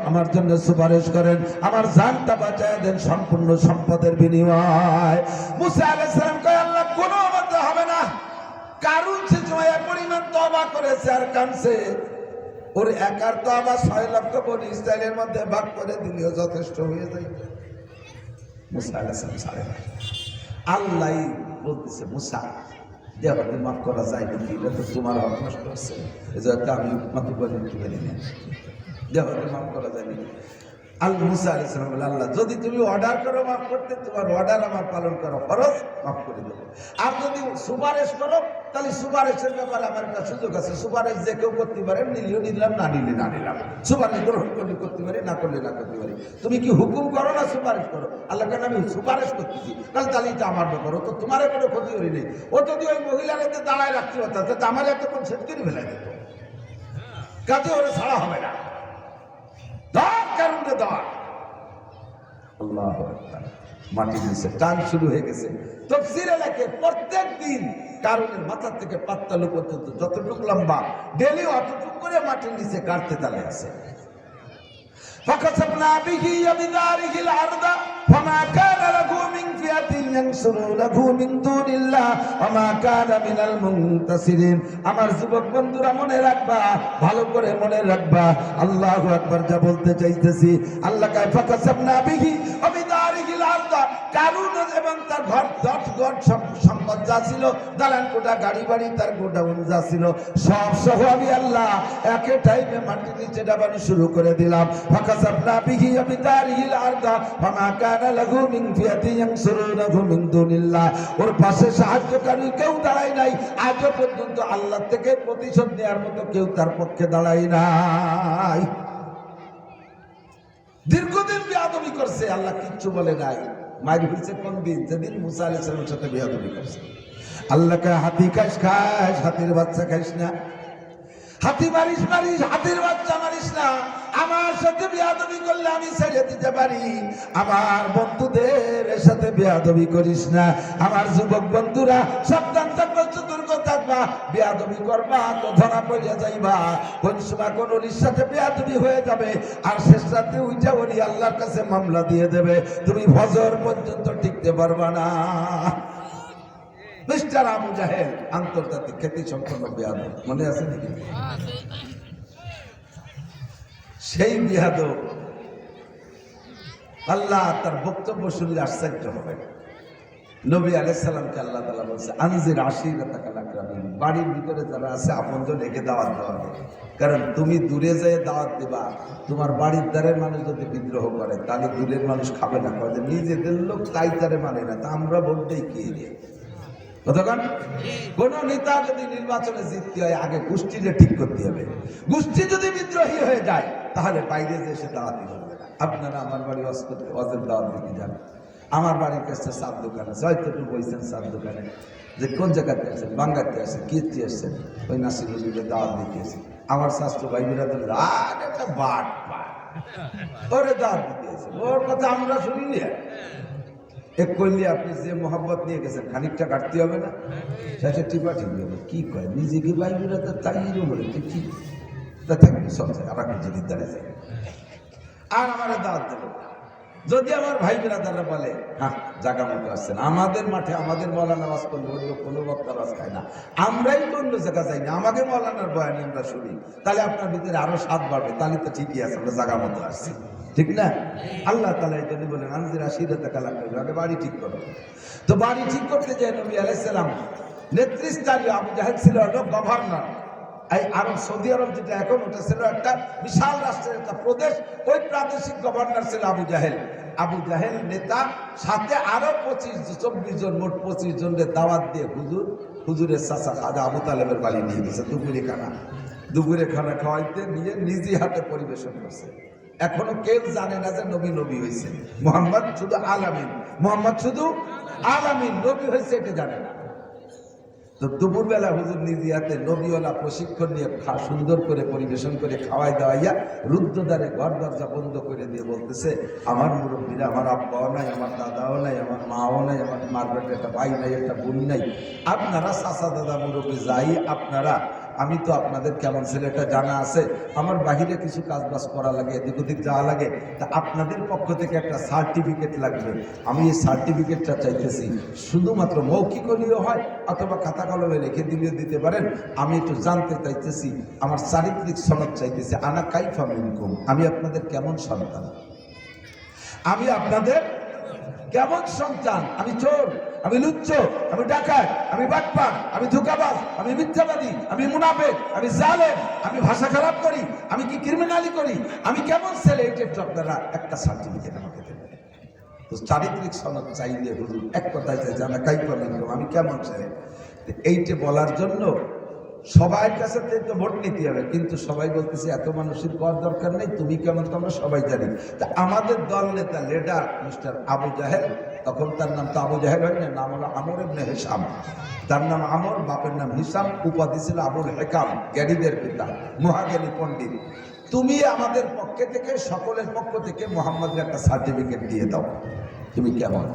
আমার জন্য সুপারিশ করেন, আমার জানটা বাঁচাইয়া দেন সম্পূর্ণ সম্পদের বিনিময়। মুসা আলাইহিস সালাম কয় আল্লাহ কোনো মতে হবে না। কারণ সে জয়া পরিমাণ তওবা করেছে আর কাঁদছে, ওর একার তো আবার 6 লক্ষ বনি ইসরায়েলের মধ্যে ভাগ করে দিলেও যথেষ্ট হয়ে যায়। মুসা আলাইহিস সালাম ছাড়ে না। আল্লাহ বলতেছে মুসা দেওয়াকে মাফ করা যায় নাকি, এটা তো তোমার হক নষ্ট হচ্ছে, এই জন্য আমি মাফ করে দিতে পারি না, দেওয়াকে মাফ করা যায় নাকি। মুসা আলাইহিস সালাম বলে আল্লাহ যদি তুমি অর্ডার করো মাফ করতে, তোমার অর্ডার আমার পালন করো ফরজ, মাফ করে দেবো। আর যদি সুপারিশ করো তাহলে সুপারিশের ব্যাপারে আমার একটা সুযোগ আছে, সুপারিশ যে কেউ করতে পারে, নিলেও নিলাম না নিলে না নিলাম, সুপারিশ গ্রহণ করলে করতে পারি, না করলে না করতে পারি। তুমি কি হুকুম করো না সুপারিশ করো? আল্লাহ কেন আমি সুপারিশ করতেছি, তাহলে এটা আমার ব্যাপার, ও তো তোমার কোনো ক্ষতি করি নেই। ও যদি ওই মহিলার এতে দাঁড়ায় রাখতে পারতো তো আমার এতক্ষণ সেট করে ফেলাই দিত, কাজে ওরা ছাড়া হবে না। মাটি নিচে টান শুরু হয়ে গেছে। তাফসীরে লেখে প্রত্যেক দিন কারণের মাথা থেকে পাত্তালু পর্যন্ত যতটুকু লম্বা, ডেলি অতটুকু করে মাটির নিচে কাটতে তালে আছে। فكسبنا به وبداره الأرض فما كان له من فئة ينصرونه من دون الله وما كان من المنتصرين। আমার যুবক বন্ধুরা মনে রাখবা, ভালো করে মনে রাখবা, আল্লাহু আকবার যা বলতে চাইতেছি। আল্লাহ কয় ফাকাসাবনা বিহি ওয়া বিদারিহি আল-আরদ, কারুন এবং তার ঘর সম্পদ যা ছিল, দালান কোঠা গাড়ি বাড়ি তার গোডাউন যা ছিল সব সহ আমি আল্লাহ একে টাইমে মাটির নিচে ডাবানো শুরু করে দিলাম। ফাকাসাবনা বিহি ওয়া বিদারিহি আল-আরদ ফামা কানা লাহু মিন ফিয়াতিন ইয়ানসুরুনাহু মিন দুনিল্লাহ, ওর পাশে সাহায্যকারী কেউ দাঁড়ায় নাই, আজও পর্যন্ত আল্লাহ থেকে প্রতিশোধ নেওয়ার মতো কেউ তার পক্ষে দাঁড়ায় নাই। দীর্ঘদিন বেয়াদবি করছে, আল্লাহ কিচ্ছু বলে নাই। মাইর হয়েছে কোন দিন? যেদিন মুসা আলাইহিস সালামের সাথে বেয়াদবি করছে। আল্লাহকে হাতি খাস, হাতির বাচ্চা খাইস না, হাতি মারিস, হাতির বাচ্চা মারিস না। আমার সাথে বেয়াদবি করলে আমি ছেড়ে দিতে পারি, আমার বন্ধুদের সাথে বেয়াদবি করিস না। আমার যুবক বন্ধুরা সাবধান থাকবা, সতর্ক থাকবা, বেয়াদবি করবা তো ধরা পড়ে যাইবা। কোন সময় কোন ওলির সাথে বেয়াদবি হয়ে যাবে আর শেষ রাতে উইটা ওলি আল্লাহর কাছে মামলা দিয়ে দেবে, তুমি ফজর পর্যন্ত টিকতে পারবা না। মিস্টার আবু জাহেল আন্তর্জাতিক খ্যাতি সম্পন্ন বেয়াদব, মনে আছে নাকি? সেই বেয়াদব আল্লাহ তার বক্তব্য শুনলে আশ্চর্য হবে। নবী আলাইহিস সালামকে আল্লাহ তাআলা বলেছে আনজির আশীরাতাকাল আকরামিন, বাড়ির ভিতরে যারা আছে আপনজন একে দাওয়াত দেওয়া, কারণ তুমি দূরে যেয়ে দাওয়াত দিবা, তোমার বাড়ির দ্বারের মানুষ যদি বিদ্রোহ করে তাহলে দূরের মানুষ খাবে না, কারণ নিজেদের লোক তাই তারে মানে না, তা আমরা বলতেই কি রে। কতক্ষণ কোন নেতা যদি নির্বাচনে জিততে হয় আগে গোষ্ঠীকে ঠিক করতে হবে, গোষ্ঠী যদি বিদ্রোহী হয়ে যায় তাহলে বাইরে যে সে দাওয়াতি করবে না। আপনারা আমার বাড়ি ওয়াজের দাওয়াত দিতে যান, আমার বাড়ির কাছে চার দোকান আছে, হয়তো একটু বইছেন চার দোকানে, যে কোন জায়গাতে আসছেন, বাঙ্গাতে আসছেন, কীর্তি আসছেন, ওই নাসিরুলের দাওয়াত দিতে আসি। আমার স্বাস্থ্য ভাই বিরাদের একটা বাট ওরে দাওয়াত দিতে আসে, ওর কথা আমরা শুনিনি। এক কইলে আপনি যে মোহাম্মত নিয়ে গেছেন খানিকটা কাটতে হবে না, শেষে টিপা ঠিকই হবে। কি কয় নিজে কি ভাই বিরাদের তাই বলে ঠিক তা থাকবে সব যায়, আর একটু যদি দাঁড়িয়ে যায় আর আমার দাওয়াত দেব। যদি আমার ভাই বিরাদাররা বলে হ্যাঁ জায়গা মতো আসছেন, আমাদের মাঠে আমাদের মৌলানা ওয়াজ করলে অন্য কোনো বক্তা ওয়াজ খায় না, আমরাই তো অন্য জায়গা যাই না, আমাকে মৌলানার বয়ানে আমরা শুনি, তাহলে আপনার ভিতরে আরো স্বাদ বাড়বে, তাহলে তো ঠিকই আছে, আমরা জায়গা মতো আসছি, ঠিক না? আল্লাহ তাআলা এই জন্য বলেন আনজির আশীরাতাকাল আকরামিন, আগে বাড়ি ঠিক করো। তো বাড়ি ঠিক করতে যায় নবী আলাইহিস সালাম নেতৃস্থানীয় আবু জাহেল ছিল গভর্নর, এই আরব, সৌদি আরব যেটা এখন, ওটা ছিল একটা বিশাল রাষ্ট্রের একটা প্রদেশ। ওই প্রাদেশিক গভর্নর ছিল আবু জাহেল। আবু জাহেল নেতা, সাথে আরো 24 জন, মোট 25 জনের দাওয়াত দিয়ে হুজুরের চাচা খাজা আবু তালেবের বাড়ি নিয়ে গেছে দুপুরে খানা খাওয়াইতে নিয়ে নিজে হাতে পরিবেশন করছে। এখনো কেউ জানে না যে নবী হয়েছে। মোহাম্মদ শুধু আলামিন, নবী হয়েছে এটা জানে না। তো দুপুরবেলা হুজুর নিজে হাতে নবীওয়ালা প্রশিক্ষণ নিয়ে সুন্দর করে পরিবেশন করে খাওয়াই দাওয়াইয়া রুদ্ধদ্বারে ঘর দরজা বন্ধ করে দিয়ে বলতেছে, আমার মুরব্বীরা, আমার আব্বাও নাই, আমার দাদাও নাই, আমার মাও নাই, আমার মার পেটে একটা ভাই নাই, একটা বোন নাই, আপনারা চাচা দাদা মুরব্বী যাই আপনারা, আমি তো আপনাদের কেমন ছেলেটা জানা আছে, আমার বাহিরে কিছু কাজ বাজ করা লাগে, এদিক ওদিক যাওয়া লাগে, তা আপনাদের পক্ষ থেকে একটা সার্টিফিকেট লাগবে। আমি এই সার্টিফিকেটটা চাইতেছি, শুধুমাত্র মৌখিক হলেও হয় অথবা খাতা কলমে লিখে দিলেও দিতে পারেন। আমি একটু জানতে চাইতেছি, আমার চারিত্রিক সনদ চাইতেছি, আনা কাইফা মিনকুম, আমি আপনাদের কেমন সন্তান, আমি আপনাদের কেমন সন্তান, আমি চোর, আমি লুচ্চ, আমি ডাকাত, আমি বাটপার, আমি ধোঁকাবাজ, আমি মিথ্যাবাদী, আমি মুনাফিক, আমি জালেম, আমি ভাষা খারাপ করি, আমি কি ক্রিমিনালি করি, আমি কেমন ছেলে, এইটা একটু আপনারা একটা সার্টিফিকেট আমাকে দেবেন। তো চারিত্রিক সনদ চাইলে হুজুর এক কথায় চাই, জানা কাইফা মিনকুম, আমি কেমন ছেলে। এইটা বলার জন্য সবার কাছে তো ভোট নিতে হবে, কিন্তু সবাই বলতেছে এত মানুষের কর দরকার নেই, তুমি কেমন তো আমরা সবাই জানি। তা আমাদের দল নেতা লিডার মিস্টার আবু জাহেল, তখন তার নাম তো আবু জাহেল হয় না, নাম হলো আমর ইবনে হিশাম। তার নাম আমর, বাপের নাম হিশাম, উপাধি ছিল আবুল হেকাম, জ্ঞানীদের পিতা, মহাজ্ঞানী পণ্ডিত। তুমি আমাদের পক্ষে থেকে, সকলের পক্ষ থেকে মুহাম্মদের একটা সার্টিফিকেট দিয়ে দাও, তুমি কেমন।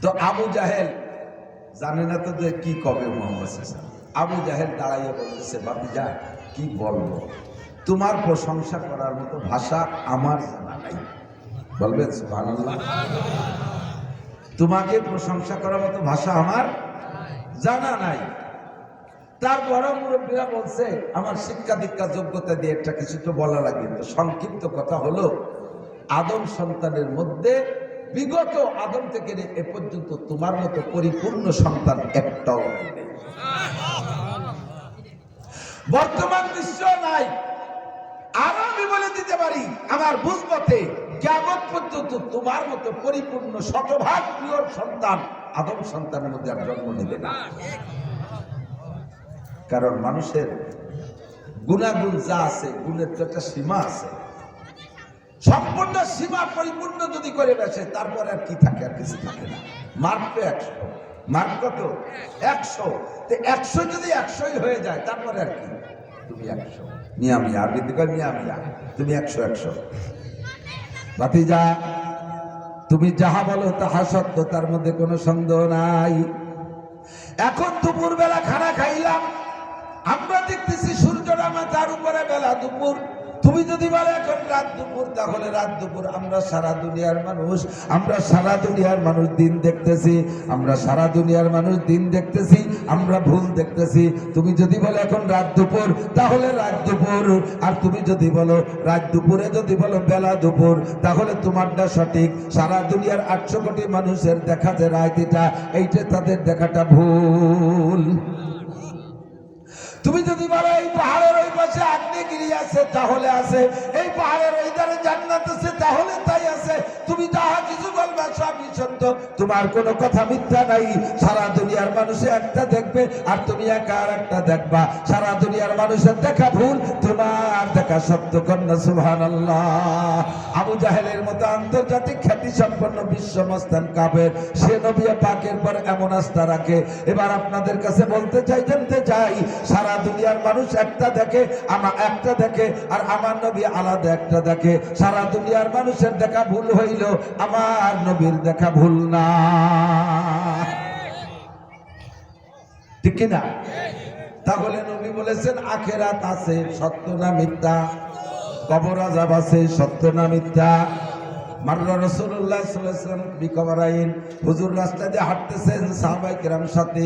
তো আবু জাহেল জানে না তো যে কি কবে মোহাম্মদ। আবু জাহেল দাঁড়াইয়া বলতেছে, ভাতিজা কি বলবো, তোমার প্রশংসা করার মতো ভাষা আমার জানা নাই। বলবেন সুবহানাল্লাহ। তোমাকে প্রশংসা করার মতো ভাষা আমার জানা নাই। তারপর মুরব্বীরা বলছে, আমার শিক্ষা দীক্ষা যোগ্যতা দিয়ে একটা কিছু তো বলা লাগে। তো সংক্ষিপ্ত কথা হলো, আদম সন্তানের মধ্যে বিগত আদম থেকে এ পর্যন্ত তোমার মতো পরিপূর্ণ সন্তান একটাও নেই, বর্তমান বিশ্ব নাই। আর আমি বলে দিতে পারি, আমার বুঝবতে কিয়ামত পর্যন্ত তোমার মতো পরিপূর্ণ শতভাগ প্রিয় সন্তান আদম সন্তানের মধ্যে আর জন্ম নেবে না। কারণ মানুষের গুণাগুণ যা আছে, গুণের তো একটা সীমা আছে। সম্পূর্ণ সীমা পরিপূর্ণ যদি করে বসে, তারপরে আর কি থাকে, আর কিছু থাকে না। মার্ক তো 100, মার্ক কত 100, 100 যদি 100ই হয়ে যায়, তারপরে আর কি, তুমি 100 মিয়া মিয়া, আর বিদ্যুৎ মিয়া মিয়া, তুমি 100। ভাতিজা, তুমি যাহা বলো তাহা সত্য, তার মধ্যে কোনো সন্দেহ নাই। এখন দুপুর বেলা খানা খাইলাম, আমরা দেখতেছি সূর্যটা মাথার উপরে, বেলা দুপুর। তুমি যদি বলে এখন রাত দুপুর, তাহলে রাত দুপুর। আমরা সারা দুনিয়ার মানুষ দিন দেখতেছি, আমরা ভুল দেখতেছি। তুমি যদি বলে এখন রাত দুপুর, তাহলে রাত দুপুর। আর তুমি যদি বলো রাত দুপুরে, যদি বলো বেলা দুপুর, তাহলে তোমারটা সঠিক। সারা দুনিয়ার 800 কোটি মানুষের দেখা যে রায়তিটা, এইটা তাদের দেখাটা ভুল। তুমি যদি বলো এই পাহাড়ের ওই পাশে আগ্নেয়গিরি আছে, তাহলে আছে। এই পাহাড়ের ওই ধারে জান্নাত আছে, তাহলে তাই আছে। তুমি যাহা কিছু বলবে সবই সত্য, তোমার কোনো কথা মিথ্যা নাই। সারা দুনিয়ার মানুষে একটা দেখবে, আর তুমি একা আর একটা দেখবা। সারা দুনিয়ার মানুষের দেখা ভুল, তোমার দেখা সত্য। কন্যা সুবহানাল্লাহ। আবু জাহেলের মতো আন্তর্জাতিক খ্যাতি সম্পন্ন বিশ্ব মস্তান কাফের, সে নবী পাকের পর এমন আস্থা রাখে। এবার আপনাদের কাছে বলতে চাই, জানতে চাই, সারা দুনিয়ার মানুষ একটা দেখে, আমার একটা দেখে, আর আমার নবী আলাদা একটা দেখে। সারা দুনিয়ার মানুষের দেখা ভুল হইল, আমার নবীর দেখা ভুল না, ঠিক কিনা? তাহলে নবী বলেছেন আখিরাত আছে, সত্য না মিথ্যা? কবর আযাব আছে, সত্য না মিথ্যা? মাররা রাসূলুল্লাহ সাল্লাল্লাহু আলাইহি ওয়াসাল্লাম বিকবরাইন, হুজুর রাস্তা দিয়ে হাঁটতেছেন সাহাবায়ে কেরাম সাথে।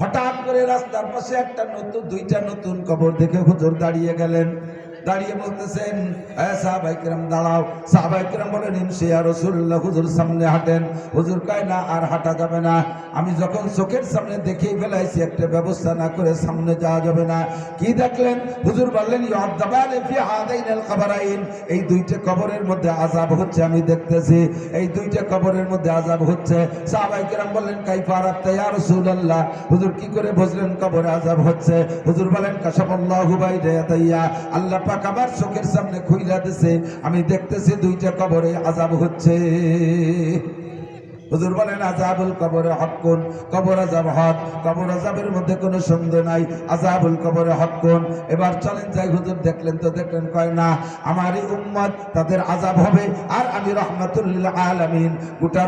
হঠাৎ করে রাস্তার পাশে দুইটা নতুন কবর দেখে হুজুর দাঁড়িয়ে গেলেন। দাঁড়িয়ে বলতেছেন, সাহাবায়ে কেরাম দাঁড়াও। সাহাবায়ে কেরাম বলেন, ইমশি ইয়া রাসূলুল্লাহ, হুজুর সামনে হাঁটেন। হুজুর কয় না, আর হাঁটা যাবে না, আমি যখন চোখের সামনে দেখেই ফেলাইছি, একটা ব্যবস্থা না করে সামনে যাওয়া যাবে না। কি দেখলেন? হুজুর বললেন, ইউআযাবান ফি হাদাইনিল কবরাইন, এই দুইটা কবরের মধ্যে আযাব হচ্ছে, আমি দেখতেছি এই দুইটা কবরের মধ্যে আযাব হচ্ছে। সাহাবায়ে কেরাম বললেন, কাইফা আরাফতা ইয়া রাসূলুল্লাহ, হুজুর কি করে বুঝলেন কবরে আযাব হচ্ছে? হুজুর বলেন, কাশাফাল্লাহু বাইনা ইয়াদাইয়া, আল্লাহ পাক আমার চোখের সামনে খুইলা দিয়েছে, আমি দেখতেছি দুইটা কবরে আযাব হচ্ছে। হুজুর বলেন, আযাবুল কবরে হক্কুন, কবর আযাব হক, কবর আযাবের মধ্যে কোনো সন্দেহ নাই, আযাবুল কবরে হক্কুন। এবার চলেন যাই। হুজুর দেখলেন তো দেখলেন, কয় না, আমারই উম্মত তাদের আযাব হবে, আর আমি রাহমাতুল লিল আলামিন, গোটা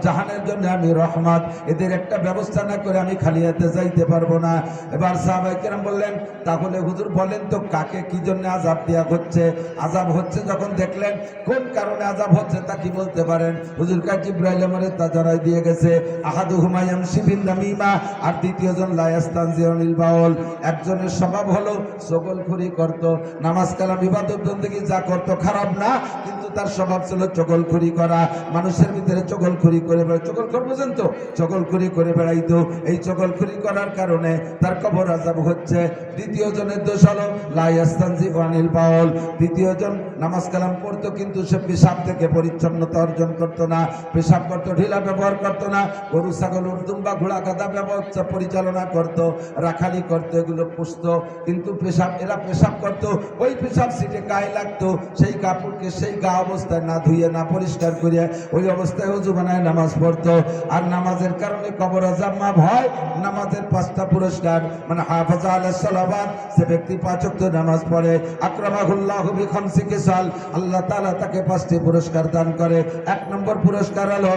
জাহানের জন্য আমি রহমত, এদের একটা ব্যবস্থা না করে আমি খালি হাতে যাইতে পারবো না। এবার সাহাবায়ে কেরাম বললেন, তাহলে হুজুর বলেন তো কাকে কি জন্য আযাব দেয়া হচ্ছে? আযাব হচ্ছে যখন দেখলেন, কোন কারণে আযাব হচ্ছে তা কি বলতে পারেন? হুজুর কয়, জিবরাইল আমারে তা জানাই দিয়ে গেছে। আহাদুহুমা ইয়ামশি বিন নামিমা, আর দ্বিতীয়জন লা ইয়াস্তানজিউল বাউল, একজনের স্বভাব হলো চগলখড়ি করত, নামাজ কালাম ইবাদত বন্দেগী যা করত খারাপ না, কিন্তু তার স্বভাব ছিল চগলখড়ি করা, মানুষের ভিতরে চগলখড়ি করে বেড়াই, চগলখড় বুঝেন তো, চগলখড়ি করে বেড়াইতো। এই চগলখড়ি করার কারণে তার কবর আযাব হচ্ছে। দ্বিতীয় জনের দোষ হলো লা ইয়াস্তানজিউল বাউল, দ্বিতীয় জন নামাজ কালাম পড়তো, কিন্তু সে পেশাব থেকে পরিচ্ছন্নতা অর্জন করতো না, পেশাব করতো, ঢিলা ব্যবহার করতো না, গরু ছাগল উর্দুম্বা ঘোড়া গাধা ব্যবস্থা পরিচালনা করতো, রাখালি করতো, এগুলো পুষতো, কিন্তু পেশাব, এরা পেশাব করতো, ওই পেশাব সিটে গায়ে লাগতো, সেই কাপড়কে সেই গা অবস্থায় না ধুয়ে না পরিষ্কার করে ওই অবস্থায় ওযু বানায় নামাজ পড়তো। আর নামাজের কারণে কবর আযাব মাফ হয়। নামাজের 5টা পুরস্কার, মানে হাফাজা আলাস সালাওয়াত, যে ব্যক্তি 5 ওয়াক্ত নামাজ পড়ে, আকরামাহুল্লাহু বিখামসি কিসাল, আল্লাহ তাআলা তাকে 5টি পুরস্কার দান করে। 1 নম্বর পুরস্কার হলো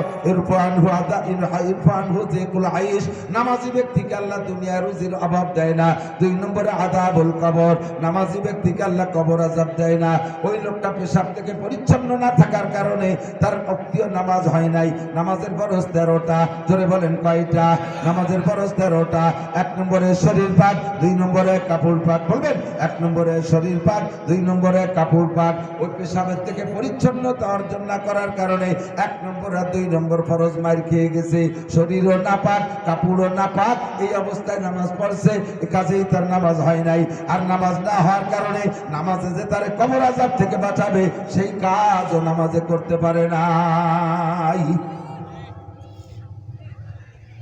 নামাজি ব্যক্তিকে আল্লাহ দুনিয়া রুজির অভাব দেয় না। 2 নম্বরে আযাবুল কবর, নামাজি ব্যক্তিকে আল্লাহ কবর আযাব দেয় না। ওই লোকটা পেশাব থেকে পরিচ্ছন্ন না থাকার কারণে তার অক্তীয় নামাজ হয় নাই। নামাজের ফরজ 13টা, জোরে বলেন কয়টা? নামাজের ফরজ 13টা। 1 নম্বরে শরীর পাক, 2 নম্বরে কাপড় পাক, বলবেন 1 নম্বরে শরীর পাক, 2 নম্বরে কাপড় পাক। ওই পেশাবের থেকে পরিচ্ছন্নতা অর্জন না করার কারণে 1 নম্বর আর 2 নম্বর ফরজ মার খেয়ে গেছে। শরীরও নাপাক, কাপড়ও নাপাক, এই অবস্থায় নামাজ পড়ছে, কাজেই তার নামাজ হয় নাই। আর নামাজ না হওয়ার কারণে নামাজে যে তার কবর আযাব থেকে বাঁচাবে, সেই কাজও নামাজে করতে পারে নাই।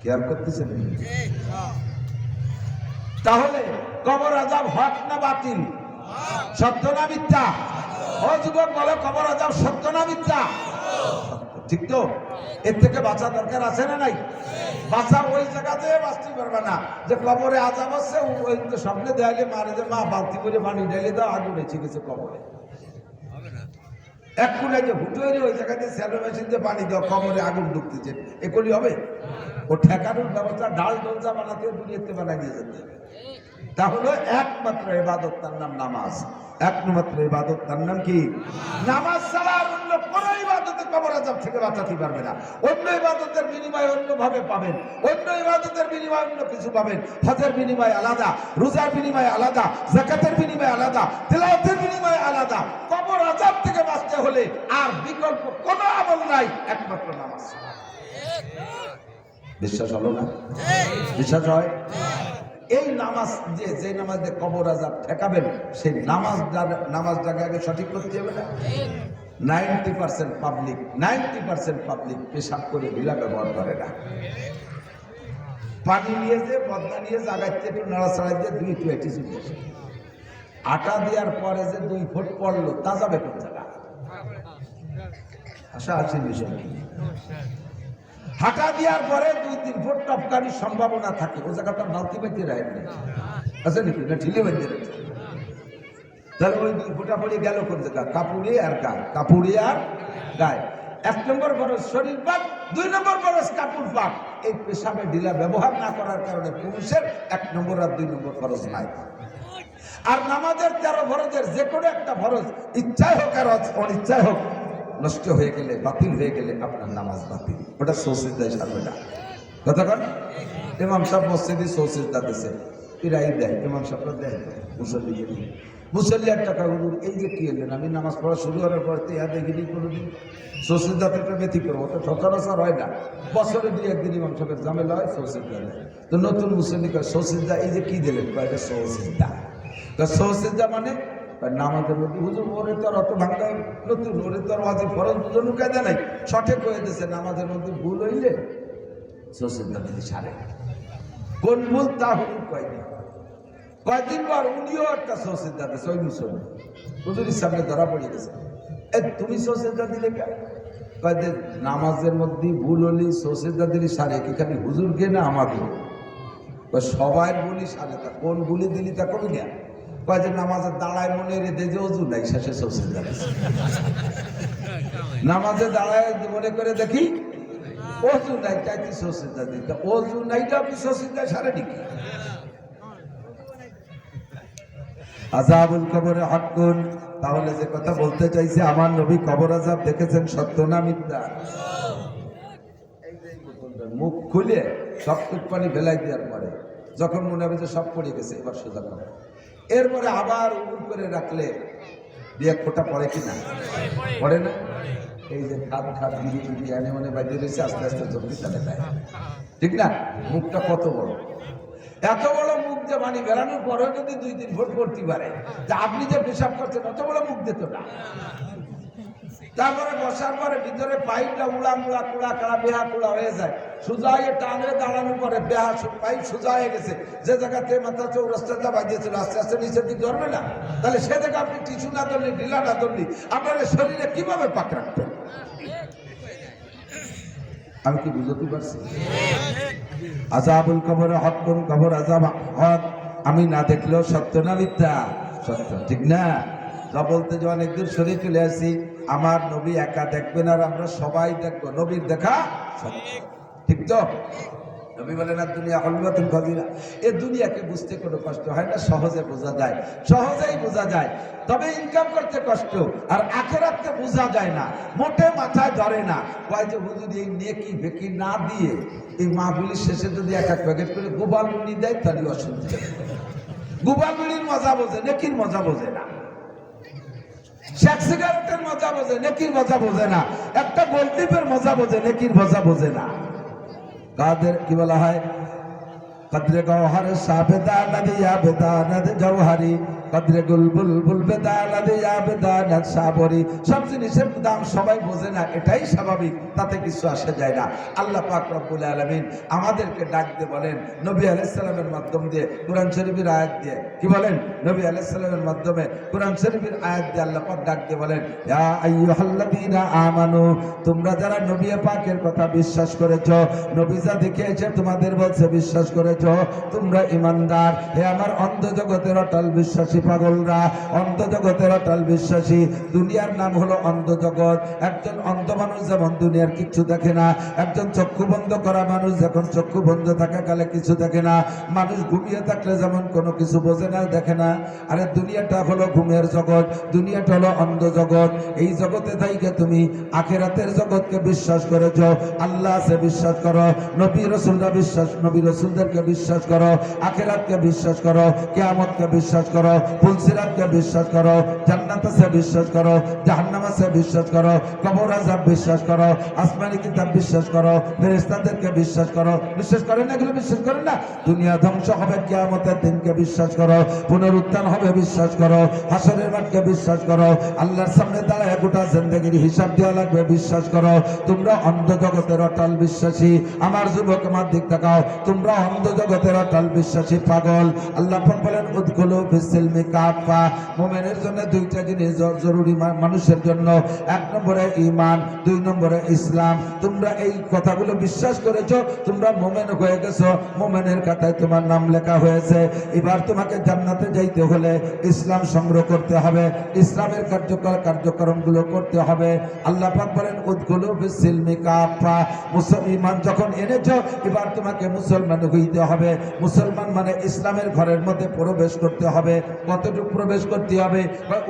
খেয়াল করতেছেন? তাহলে কবর আযাব হক না বাতিল? সত্য না মিথ্যা? ও যুবক বলো, কবর আযাব সত্য না মিথ্যা? ঠিক তো? এর থেকে বাঁচা দরকার আছে না নাই? বাঁচা ওই জায়গাতে বাঁচতে পারবে না যে কবরে আযাব আছে, ওই তো সামনে দেয়ালে মারে যে মা বালতি করে পানি ঢেলে দাও, আগুন এসে গেছে কবরে। এক কুলে যে হুটুয়ে ওই জায়গাতে স্যালো মেশিন দিয়ে পানি দাও, কবরে আগুন ঢুকতেছে, এগুলি হবে? ও ঠেকানোর ব্যবস্থা ডাল ডোলচা বানাতে দুনিয়াতে বানাই দিয়ে যেতে। তাহলে একমাত্র ইবাদত, তার নাম নামাজ। একমাত্র ইবাদত, তার নাম কি? নামাজ ছাড়া অন্য কোন ইবাদতে কবর আযাব থেকে বাঁচাতে পারবে না। অন্য ইবাদতের বিনিময়ে অন্য ভাবে পাবেন, অন্য ইবাদতের বিনিময়ে অন্য কিছু পাবেন। হজের বিনিময়ে আলাদা, রোজার বিনিময়ে আলাদা, যাকাতের বিনিময়ে আলাদা, তিলাওয়াতের বিনিময়ে আলাদা। কবর আযাব থেকে বাঁচতে হলে আর বিকল্প কোনো আমল নাই, একমাত্র নামাজ। বিশ্বাস হলো না? বিশ্বাস হয়? এই নামাজ, যে নামাজ দিয়ে কবর আযাব ঠেকাবেন, সেই নামাজটাকে আগে সঠিক করতে হবে না? 90% পাবলিক পেশাব করে ঢিলা ব্যবহার করে না। পানি নিয়ে যে বদনা নিয়ে জাগাইতে একটু নাড়াচাড়া দিয়ে 2 একটু এটি চলে আসে। আটা দেওয়ার পরে যে 2 ফুট পড়লো, তা যাবে কোন জায়গা? আশা আছে বিষয়। হাঁটা দেওয়ার পরে 2-3 ফুট টপকানির সম্ভাবনা থাকে, ও জায়গাটা বালতি বেঁধে রাখেন আছে নাকি না? ঢিলে বেঁধে রাখছে, তাহলে ওই 2 ফুটা পড়ে গেল কোন জায়গা? কাপুরে আর গায়ে, কাপুরে আর গায়ে। 1 নম্বর ফরজ শরীর পাক, 2 নম্বর ফরজ কাপড় পাক। এই পেশাবে ঢিলা ব্যবহার না করার কারণে পুরুষের 1 নম্বর আর 2 নম্বর ফরজ নাই। আর নামাজের 13 ফরজের যে কোনো একটা ফরজ ইচ্ছায় হোক আর অনিচ্ছায় হোক, নষ্ট হয়ে গেলে, বাতিল হয়ে গেলে আপনার নামাজ বাতিল। ওটা সৌসিদায় সারবে না। কথা কন? ইমাম সাহেব মসজিদে সৌসিদা দিয়েছে, পিরাই দেয়, ইমাম সাহেবরা দেয়, মুসল্লি মুসল্লি একটা হুজুর এই যে কি এলেন, আমি নামাজ পড়া শুরু করার পর তো ইহা দেখিনি কোনোদিন। সৌসিদ্দাতে একটা ব্যতিক্রম, ওটা সচরাচর হয় না, বছরে 2-1 দিন ইমাম সাহেবের ঝামেলা হয়, সৌসিদ্দা দেয়। তো নতুন মুসল্লি কয় সৌসিদ্দা এই যে কি দিলেন, কয় সৌসিদ্দা। সৌসিদ্দা মানে নামাজের মধ্যে হুজুর ওরে তো আর অত ভাঙ্গা নতুন, ওরে তো আর ওয়াজিব ফরজ বুঝানো কায়দা নাই, সঠিক হয়ে গেছে। নামাজের মধ্যে ভুল হইলে সৌসিদ্দা দিদি সারে, কোন ভুল তা হুজুর কয়নি। কয়েকদিন পর উনিও একটা সৌসিদ্দা দিচ্ছে, ওই মুসলমান হুজুরের সামনে ধরা পড়ে গেছে। তুমি সৌসিদ্দা দিলে কেন? কয়েকদিন নামাজের মধ্যে ভুল হলি সৌসিদ্দা দিলি সারে, কি খালি হুজুরকে না আমাকে? সবাই বলি সারে, তা কোন ভুলি দিলি তা কবি না। কয়েকদিন নামাজের দাঁড়ায় মনে রেখে যে অজু নাই, শেষে সৌসিদ্দা দিচ্ছে। নামাজে দাঁড়ায় মনে করে দেখি অজু নাই, তাই কি সৌসিদ্দা দিই? অজু নাইটা আপনি সৌসিদ্দা সারে নাকি? আযাবুল কবরে হাক্কুন। তাহলে যে কথা বলতে চাইছে, আমার নবী কবর আযাব দেখেছেন, সত্য না মিথ্যা? মুখ খুলে সব পানি ফেলাই দেওয়ার পরে যখন মনে হবে যে সব পড়ে গেছে, এবার সোজা করে, এরপরে আবার উপুর করে রাখলে 2-1 ফোঁটা পড়ে কিনা? পড়ে না? এই যে খাপ খাপ গিরি গিরি এনে মনে বাজিয়ে রয়েছে, আস্তে আস্তে জলদি তালে দেয়, ঠিক না? মুখটা কত বড়, এত বড় মুখ যে পানি বেড়ানোর পরেও যদি 2-3 ফুট পড়তে পারে, যে আপনি যে পেশাব করছেন অত বড় মুখ দিত না। তারপরে বসার পরে ভিতরে পাইপটা উড়া মুড়া কুড়া কাড়া বেহা কুড়া হয়ে যায়, সোজা হয়ে টানলে দাঁড়ানোর পরে বেহা পাইপ সোজা হয়ে গেছে, যে জায়গাতে মাথা চৌরাস্তাটা বাজিয়েছিল আস্তে আস্তে নিচের দিক ধরবে না, তাহলে সে জায়গায় আপনি টিস্যু না ধরলে ঢিলা না ধরলি আপনার শরীরে কিভাবে পাক রাখবেন? আমি কি বুঝতে পারছি? আযাবুল কবর হাক্কুন, কবর আযাব হক। আমি না দেখলেও সত্য না মিথ্যা? সত্য, ঠিক না? যা বলতে যে অনেক দূর সরে চলে আসি, আমার নবী একা দেখবেন আর আমরা সবাই দেখবো, নবীর দেখা সত্য, ঠিক তো? নবী বলেন আর দুনিয়া হলওয়াতুন কাবীরা, এই দুনিয়াকে বুঝতে কোনো কষ্ট হয় না, সহজে বোঝা যায়, সহজেই বোঝা যায়। তবে ইনকাম করতে কষ্ট, আর আখিরাতকে বোঝা যায় না, মোটে মাথায় ধরে না। কয় যে হুজুর এই নেকি বেকি না দিয়ে এই মাহফিলের শেষে যদি 1 প্যাকেট করে গোপাল মুড়ি দেয় তাহলে অসুবিধা। গোপাল মুড়ির মজা বোঝে, নেকির মজা বোঝে না। শেখ সিগারেটের মজা বোঝে, নেকির মজা বোঝে না। একটা গোলটিপের মজা বোঝে, নেকির মজা বোঝে না। কাদের কি বলা হয়? কদরে গওহর সাবেদানা দিয়া বেদানাত জওহারি, কদরে গুলবুল বুল বেদানা দিয়া বেদানাত সাবরি। সব জিনিসের দাম সবাই বোঝে না, এটাই স্বাভাবিক, তাতে কিছু আসে যায় না। আল্লাহ পাক রব্বুল আলামিন আমাদেরকে ডাক দিয়ে বলেন নবী আলাইহিস সালামের মাধ্যম দিয়ে, কোরআন শরীফের আয়াত দিয়ে, কি বলেন? নবী আলাইহিস সালামের মাধ্যমে কোরআন শরীফের আয়াত দিয়ে আল্লাহ পাক ডাক দিয়ে বলেন, ইয়া আইয়ুহাল্লাযীনা আমানু, তোমরা যারা নবী পাকের কথা বিশ্বাস করেছো, নবী যা দেখিয়েছে তোমাদের বলছে বিশ্বাস করেছো, তোমরা ঈমানদার। হে আমার অন্ধ জগতের অটল বিশ্বাসী পাগলরা, অন্ধ জগতের অটল বিশ্বাসী। দুনিয়ার নাম হলো অন্ধ জগৎ। একজন অন্ধ মানুষ যেমন দুনিয়ার কিছু দেখে না, একজন চক্ষু বন্ধ করা মানুষ যখন চক্ষু বন্ধ থাকা কালে কিছু দেখে না, মানুষ ঘুমিয়ে থাকলে যেমন কোনো কিছু বোঝে না, দেখে না। আরে দুনিয়াটা হলো ঘুমের জগৎ, দুনিয়াটা হলো অন্ধ জগৎ। এই জগতে থাইকে তুমি আখিরাতের জগৎকে বিশ্বাস করেছো, আল্লাহ আছে বিশ্বাস করো, নবী রাসূলরা বিশ্বাস, নবী রাসূলদেরকে বিশ্বাস করো, আখিরাতকে বিশ্বাস করো, কিয়ামতকে বিশ্বাস করো, ফুলসিরাতকে বিশ্বাস করো, জান্নাত আছে বিশ্বাস করো, জাহান্নাম আছে বিশ্বাস করো, কবর আযাব বিশ্বাস করো, আসমানি কিতাব বিশ্বাস করো, ফেরেশতাদেরকে বিশ্বাস করো। বিশ্বাস করেন না? এগুলো বিশ্বাস করেন না? দুনিয়া ধ্বংস হবে, কিয়ামতের দিনকে বিশ্বাস করো, পুনরুত্থান হবে বিশ্বাস করো, হাসরের মাঠকে বিশ্বাস করো, আল্লাহর সামনে দাঁড়ায় গোটা জিন্দেগির হিসাব দেওয়া লাগবে বিশ্বাস করো। তোমরা অন্ধ জগতের অটল বিশ্বাসী। আমার যুবক আমার দিক তাকাও, তোমরা অন্ধ জগতের অটল বিশ্বাসী পাগল। আল্লাহ পাক বলেন উদখুলু ফিস-সিলমি কাফা। মুমিনের জন্য 2টা জিনিস জরুরি মানুষের জন্য, 1 নম্বরে ঈমান, 2 নম্বরে ইসলাম। তোমরা এই কথাগুলো বিশ্বাস করেছো, তোমরা মুমিন হয়ে গেছো, মুমিনের খাতায় তোমার নাম লেখা হয়েছে। এবার তোমাকে জান্নাতে যাইতে হলে ইসলাম সংগ্রহ করতে হবে, ইসলামের কার্যক্রমগুলো করতে হবে। আল্লাহ পাক বলেন উদখুলু ফিস-সিলমি কাফা। মুসলমান যখন এনেছো, এবার তোমাকে মুসলমান হইতে হবে। মুসলমান মানে ইসলামের ঘরের মধ্যে প্রবেশ করতে হবে। কতটুকু প্রবেশ করতে হবে?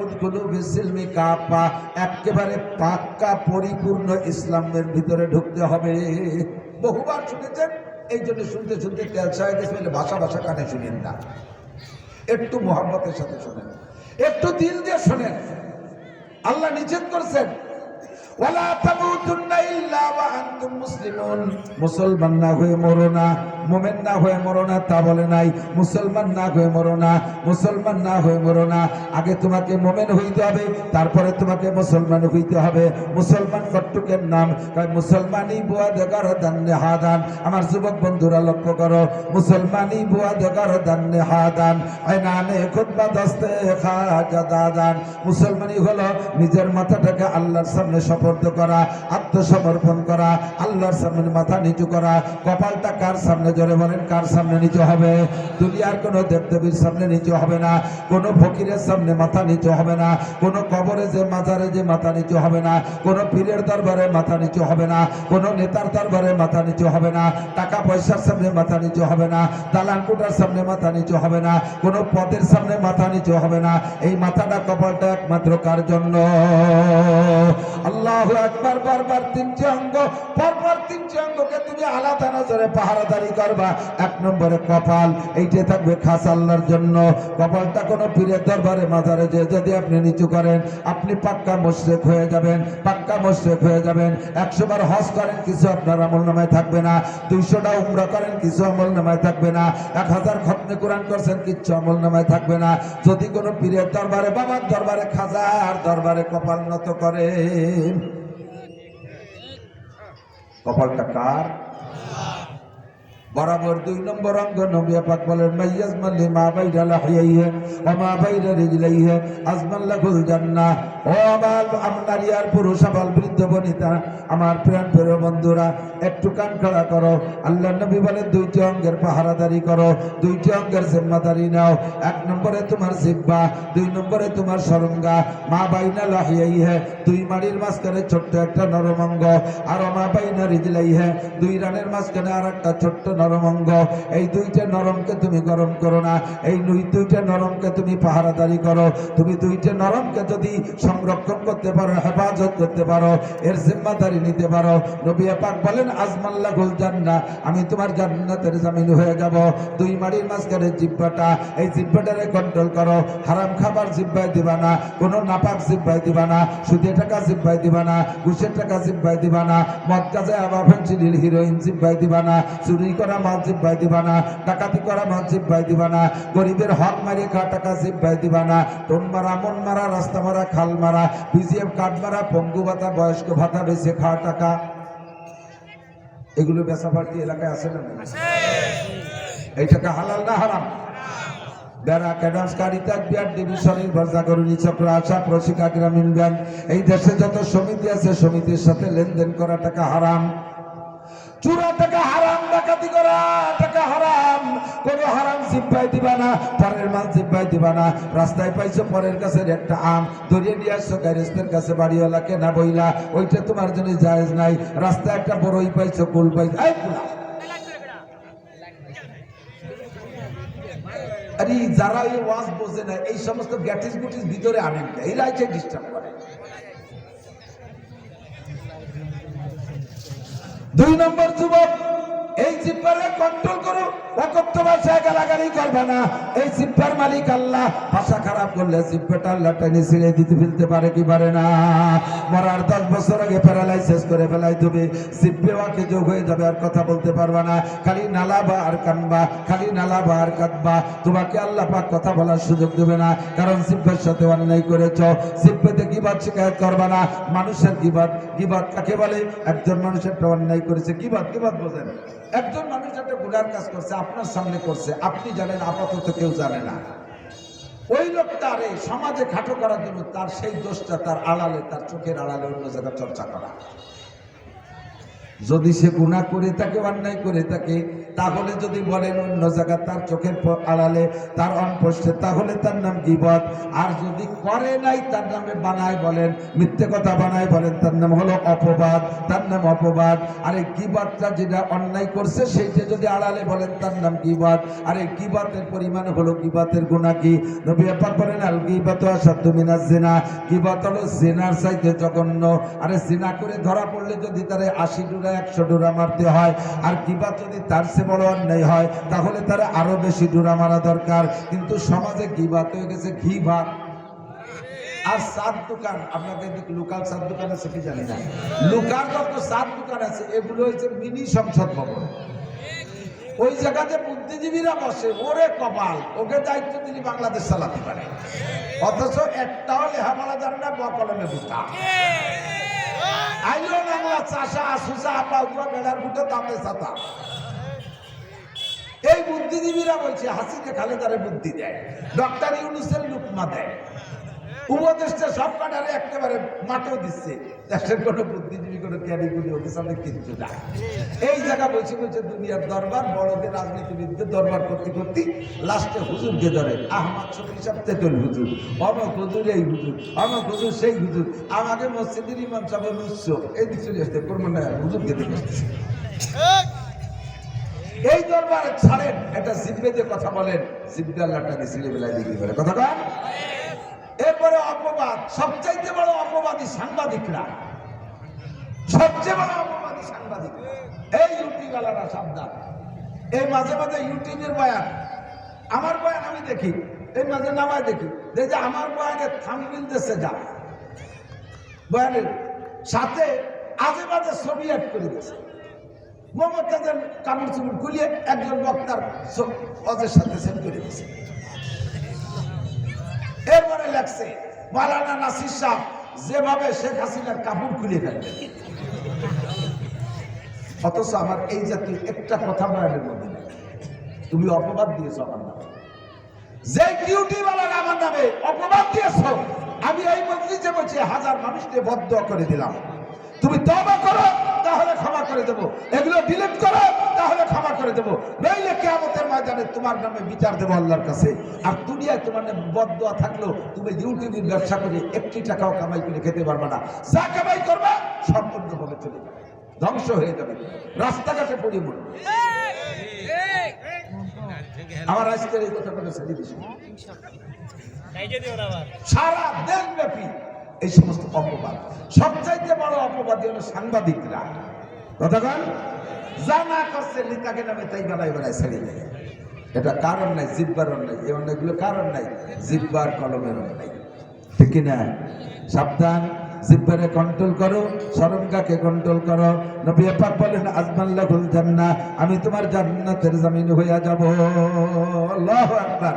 উদখুলু ফিস-সিলমি কাফা, একেবারে পাক্কা পরিপূর্ণ ইসলামের ভিতরে ঢুকতে হবে। বহুবার শুনেছেন, এই জন্য শুনতে শুনতে তেল ছায়া গেছে, ভাষা ভাষা কানে শুনেন না, একটু মোহাম্মতের সাথে শোনেন। একটু দিল দিয়ে শোনেন, আল্লাহ নিষেধ করছেন ওয়ালা তামুতুন্না ইল্লা ওয়া আনতুম মুসলিমুন, মুসলমান না হয়ে মরো না, মুমিন না হয়ে মরো না তা বলে নাই, মুসলমান না হয়ে মরো না, মুসলমান না হয়ে মরো না। আগে তোমাকে মুমিন হইতে হবে, তারপরে তোমাকে মুসলমান হইতে হবে। মুসলমান কট্টুকের নাম কয় মুসলমানি বুয়া দেগার দান্নে হাদান। আমার যুবক বন্ধুরা লক্ষ্য করো, মুসলমানি বুয়া দেগার দান্নে হাদান আইনানে খুতবা দস্তে খাজা দাদান। মুসলমানি হলো নিজের মাথাটাকে আল্লাহর সামনে সুপর্দ করা, আত্মসমর্পণ করা, আল্লাহর সামনে মাথা নিচু করা। কপালটা কার সামনে, জোরে বলেন কার সামনে নিচু হবে? দুনিয়ার কোনো দেবদেবীর সামনে নিচু হবে না, কোনো ফকিরের সামনে মাথা নিচু হবে না, কোনো কবরে যে মাজারে যে মাথা নিচু হবে না, কোনো পীরের দরবারে মাথা নিচু হবে না, কোনো নেতার দরবারে মাথা নিচু হবে না, টাকা পয়সার সামনে মাথা নিচু হবে না, দালানকুটার সামনে মাথা নিচু হবে না, কোনো পদের সামনে মাথা নিচু হবে না। এই মাথাটা কপালটা একমাত্র কার জন্য? আল্লাহু আকবার। বারবার তিনটি অঙ্গ, পরপর তিনটি অঙ্গকে তুমি আলাদা নজরে পাহারাদারি করবা। এক নম্বরে কপাল, এইটা থাকবে খাস আল্লাহর জন্য। কপালটা কোনো পীরের দরবারে মাজারে যে যদি আপনি নিচু করেন, আপনি পাক্কা মুশরিক হয়ে যাবেন, পাক্কা মুশরিক হয়ে যাবেন। 100 বার হজ করেন, কিছু আপনার আমলনামায় থাকবে না। 200টা উমরা করেন, কিছু আমলনামায় থাকবে না। 1000 খতমে কোরআন করছেন, কিছু আমলনামায় থাকবে না। যদি কোনো পীরের দরবারে, বাবার দরবারে, খাজার দরবারে কপাল নত করেন, কপালটা কার? বরাবর 2 নম্বর অঙ্গ নবী পাক বলেন মাইয়াজমাল লিমা বাইনা লাহিয়াইহি ওয়া মা বাইনা রিজলাইহি আজমান লাহুল জান্নাহ। ও আমার নারী আর পুরুষ, আবাল বৃদ্ধ বনিতা, আমার প্রিয় বন্ধুরা, একটু কান খাড়া করো। আল্লাহর নবী বলেন 2টি অঙ্গের পাহারাদারি করো, 2টি অঙ্গের জিম্মাদারি নাও। 1 নম্বরে তোমার জিহ্বা, 2 নম্বরে তোমার সরঙ্গা। মা বাইনা লাহিয়াইহি, 2 মাড়ির মাঝখানে ছোট্ট একটা নরম অঙ্গ, আর মা বাইনা রিজলাইহি, 2 রানের মাঝখানে আর একটা ছোট্ট নরম অঙ্গ। এই 2টা নরমকে তুমি গরম করো না, এই 2টা নরমকে তুমি পাহারাদারি করো। তুমি 2টা নরমকে যদি সংরক্ষণ করতে পারো, হেফাজত করতে পারো, এর জিম্মাদারি নিতে পারো, নবী পাক বলেন আজমাল্লাহুল জান্নাহ, আমি তোমার জান্নাতের জামিন হয়ে যাব। 2 মাড়ির মাঝখানে জিহ্বাটা, এই জিহ্বাটারে কন্ট্রোল করো। হারাম খাবার জিহ্বায় দিবা না, কোনো নাপাক জিহ্বায় দিবা না, সুদের টাকা জিহ্বায় দিবা না, ঘুষের টাকা জিহ্বায় দিবা না, মদ গাঁজা আবা ফেন্সিডিল হিরোইন জিহ্বায় দিবা না, চুরি করা মাল জিহ্বায় দিবা না, ডাকাতি করা মাল জিহ্বায় দিবা না, গরিবের হক মারি খাওয়া টাকা জিহ্বায় দিবা না, টোন মারা, মন মারা, রাস্তা মারা, খাল মারা, বিজিএফ কার্ড মারা, পঙ্গু ভাতা, বয়স্ক ভাতা বেঁচে খাওয়া টাকা, এগুলো বেচাপাটি এলাকায় আছে না? এই টাকা হালাল না হারাম? যারা ক্যাডাসকারিতা বিআর ডিভিশনের বর্জাগরণী চক্র, আশা, প্রশিকা, গ্রামীণ ব্যাংক, এই দেশে যত সমিতি আছে, সমিতির সাথে লেনদেন করা টাকা হারাম। চুরা টাকা হারাম, ডাকাতি করা টাকা হারাম। কোনো হারাম জিহ্বায় দিবা না, পরের মাল জিহ্বায় দিবা না। রাস্তায় পাইছো পরের কাছে একটা আম, ধরিয়ে নিয়ে আসছো গ্যারেজের কাছে বাড়িওয়ালা কেনা বইলা, ওইটা তোমার জন্য জায়েজ নাই। রাস্তায় একটা বড়ই পাইছো, কুল পাইছো, এই কুলা। আরে যারা এই ওয়াজ বোঝে না, এই সমস্ত গ্যাটিস গুটিস ভিতরে আনেন, এই লাইটে ডিস্টার্ব করে। 2 নম্বর যুবক, এই জিহ্বারে কন্ট্রোল করো। অকথ্য ভাষায় গালাগালি করবে না। এই জিহ্বার মালিক আল্লাহ। ভাষা খারাপ করলে জিহ্বাটা আল্লাহ টেনে ছিঁড়ে দিতে ফেলতে পারে কি পারে না? মরার 10 বছর আগে প্যারালাইসিস করে ফেলাই দেবে, জিহ্বে ওয়াকে যোগ হয়ে যাবে, আর কথা বলতে পারবা না। খালি নালাবা আর কানবা, খালি নালাবা আর কাঁদবা। তোমাকে আল্লাহ পাক কথা বলার সুযোগ দেবে না, কারণ জিহ্বার সাথে অন্যায় করেছ। জিহ্বেতে গীবত শিকায়ত করবা না। মানুষের গীবত, গীবত কাকে বলে? একজন মানুষ একটা অন্যায় করেছে, গীবত, গীবত বোঝেন, একজন মানুষ একটা গুনার কাজ করছে, আপনার সামনে করছে, আপনি জানেন, আপাতত কেউ জানে না। ওই লোকটা আরে সমাজে খাটো করার জন্য তার সেই দোষটা তার আড়ালে, তার চোখের আড়ালে অন্য জায়গায় চর্চা করা। যদি সে গুনাহ করে থাকে, অন্যায় করে থাকে, তাহলে যদি বলেন অন্য জায়গায় তার চোখের আড়ালে, তার অনপোস্টে, তাহলে তার নাম গীবত। আর যদি করে নাই, তার নামে বানায় বলেন, মিথ্যে কথা বানায় বলেন, তার নাম হলো অপবাদ, তার নাম অপবাদ। আর এই গীবতটা যেটা অন্যায় করছে সেইটা যদি আড়ালে বলেন, তার নাম গীবত। আর এই গীবতের পরিমাণ হলো, গীবতের গুনাহ কি? নবী পাক বলেন আল গীবাতু আশাদ্দু মিনাজ জিনা, গীবত হলো জিনার চাইতে জঘন্য। আরে জিনা করে ধরা পড়লে যদি তারে 80 ডোরা 100 ডোরা মারতে হয়, আর গীবত যদি তার চেয়ে বড় অন্যায় হয়, তাহলে তারা আরো বেশি ডোরা মারা দরকার। কিন্তু সমাজে গীবত হয়ে গেছে ঘি ভাত। আর চার দোকান, আপনাদের লোকাল চার দোকান আছে কি জানি না, লোকাল যত চার দোকান আছে এগুলো হচ্ছে মিনি সংসদ ভবন। ওই জায়গাতে বুদ্ধিজীবীরা বসে, ওরে কপাল, ওকে দায়িত্ব দিলি বাংলাদেশ চালাতে পারে, অথচ একটাও লেখাপড়া জানে না, কলমে বুঝা আইলো বাংলা চাষা আসুসা আপা উঠা বেড়ার বুটো দামে ছাতা। এই বুদ্ধিজীবীরা বলছে হাসিনে খালেদারে বুদ্ধি দেয়, ডক্টর ইউনূসের লুকমা দেয়, উপদেশটা সব কাটারে একেবারে মাঠও দিচ্ছে, দেশের কোনো বুদ্ধিজীবী কোনো ক্যারিগুলি ওকে সামনে কিচ্ছু না। এই জায়গা বলছে বলছে দুনিয়ার দরবার, বড়দের রাজনীতিবিদদের দরবার করতে করতে লাস্টে হুজুরকে ধরে, আহমদ শফি সাহেব তেতুল হুজুর, অমক হুজুর এই হুজুর, অমক হুজুর সেই হুজুর, আমাকে মসজিদের ইমাম সাহেব উৎস এই দিক চলে আসতে করবো না, হুজুরকে দেখে আসতেছে। এই দরবারে ছাড়েন, এটা জিব্বে কথা বলেন, জিব্বে আল্লাহটা ছেলে বেলায় বিক্রি করে কথা কন। এরপরে অপবাদ, সবচাইতে বড় অপবাদী সাংবাদিকরা, সবচেয়ে বড় অপবাদী সাংবাদিকরা। এই ইউটিউবালারা সাবধান, এই মাঝে মাঝে ইউটিউবের বয়ান, আমার বয়ান আমি দেখি, এই মাঝে নামায় দেখি যে আমার বয়ানের থাম্বনেইল দেশে যা বয়ানের সাথে আজে বাজে ছবি অ্যাড করে দিয়েছে, মমতাজের কাপড় চুপড় খুলিয়ে একজন বক্তার অজের সাথে সেট করে দিয়েছে। এরপরে লেখছে মাওলানা নাসির সাহেব যেভাবে শেখ হাসিনার কাপড় খুলে ফেলবে, অথচ আমার এই জাতীয় একটা কথা বয়ানের মধ্যে নেই। তুমি অপবাদ দিয়েছ আমার নামে, যে ডিউটিওয়ালারা আমার নামে অপবাদ দিয়েছ, আমি এই মজলিসে বসে হাজার মানুষকে বদদোয়া করে দিলাম, তুমি তওবা করো তাহলে ক্ষমা করে দেবো, এগুলো ডিলিট করো তাহলে ক্ষমা করে দেবো, নইলে কিয়ামতের ময়দানে তোমার নামে বিচার দেবো আল্লাহর কাছে। আর দুনিয়ায় তোমার নামে বদদোয়া থাকলেও তুমি ইউটিউবের ব্যবসা করে একটি টাকাও কামাই করে খেতে পারবে না, যা কামাই করবে সম্পূর্ণভাবে চলে যাবে, ধ্বংস হয়ে যাবে, রাস্তাঘাটে পড়ে মরবে। আমার আজকের এই কথা বলে ছেড়ে দিচ্ছি, সারা দেশব্যাপী এই সমস্ত অপবাদ, সবচাইতে বড় অপবাদী হলো সাংবাদিকরা। কতক্ষণ জানা করছে লিতাকে নামে তাই বেলায় বেলায় ছেড়ে দেয়, এটা কারণ নাই, জিব্বার নাই, এই অনেকগুলো কারণ নাই, জিব্বার কলমের নাই, ঠিক কিনা? সাবধান, জিব্বারে কন্ট্রোল করো, শরমগাকে কন্ট্রোল করো। নবী পাক বলেন আজমাল্লাহুল জান্নাহ, আমি তোমার জান্নাতের জমিন হইয়া যাব। আল্লাহু আকবার।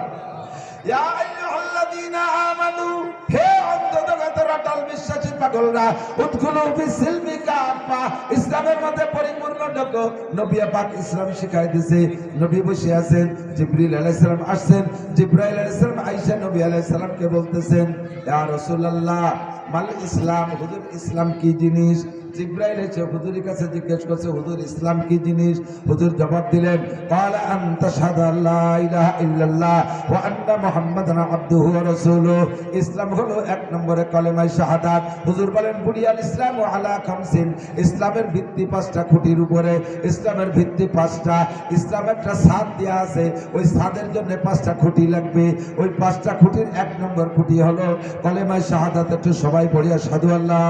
ইয়া আইয়ুহাল্লাযীনা আমানু, হে অন্তর্গতরা টাল বিশ্বাসী পাগলরা, উদখুলু ফিস-সিলমি কাফা, ইসলামের মধ্যে পরিপূর্ণ ঢোকো। নবী পাক ইসলাম শিখাই দিয়েছে, নবী বসে আছেন, জিবরিল আলাইহিস সালাম আসছেন, জিবরাইল আলাইহিস সালাম আয়েশা নবী আলাইহিস সালামকে বলতেছেন, ইয়া রাসূলুল্লাহ মাল ইসলাম, হুজুর ইসলাম কি জিনিস? জিবরাইল এসে হুজুরের কাছে জিজ্ঞেস করছে, হুজুর ইসলাম কি জিনিস? হুজুর জবাব দিলেন, ক্বালা আন তাশহাদু আল্লা ইলাহা ইল্লাল্লাহ ওয়া আন্না মুহাম্মাদান আবদুহু ওয়া রাসূলুহু। ইসলাম হলো এক নম্বরে কালেমা শাহাদাত। হুজুর বলেন বুনিয়াল ইসলামু আলা খামসিন, ইসলামের ভিত্তি 5টা খুঁটির উপরে, ইসলামের ভিত্তি 5টা, ইসলামের একটা ছাদ দেয়া আছে, ওই ছাদের জন্য 5টা খুঁটি লাগবে। ওই 5টা খুঁটির 1 নম্বর খুঁটি হলো কালেমা শাহাদাত। একটু সবাই পড়ি, আশহাদু আল্লা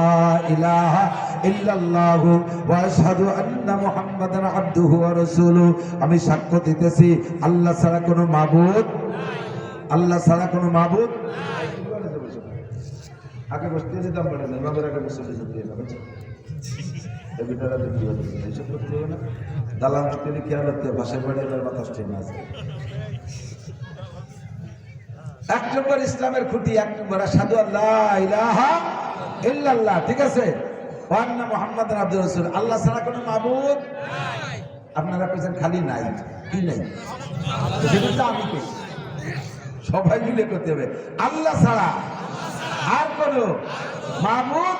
ইলাহা ইল্লাল্লাহু ওয়া আশহাদু আন্না মুহাম্মাদান আবদুহু ওয়া রাসূলুহু। আমি সাক্ষ্য দিতেছি আল্লাহ ছাড়া কোনো মাবুদ, আল্লাহ ছাড়া কোনো মাবুদ আগে বসতে দিতাম বলে না, বাবার আগে বসে দিয়ে না, বুঝছো? এই ভিতরে কি হবে এইসব করতে হবে না, দালাল করতে খেয়াল রাখতে ভাষায় বাড়ি এবার বাতাস ট্রেনে আছে। 1 নম্বর ইসলামের খুঁটি, 1 নম্বর আশহাদু আল্লা ইলাহা ইল্লাল্লাহ, ঠিক আছে? ওয়া আন্না মুহাম্মাদান আবদুহু ওয়া রাসূলুহু, আল্লাহ ছাড়া কোনো মাবুদ নাই। আপনারা কইছেন খালি নাই, কি নাই? সেটা আমি কই, সবাই মিলে করতে হবে, আল্লাহ ছাড়া আর কোনো মাবুদ।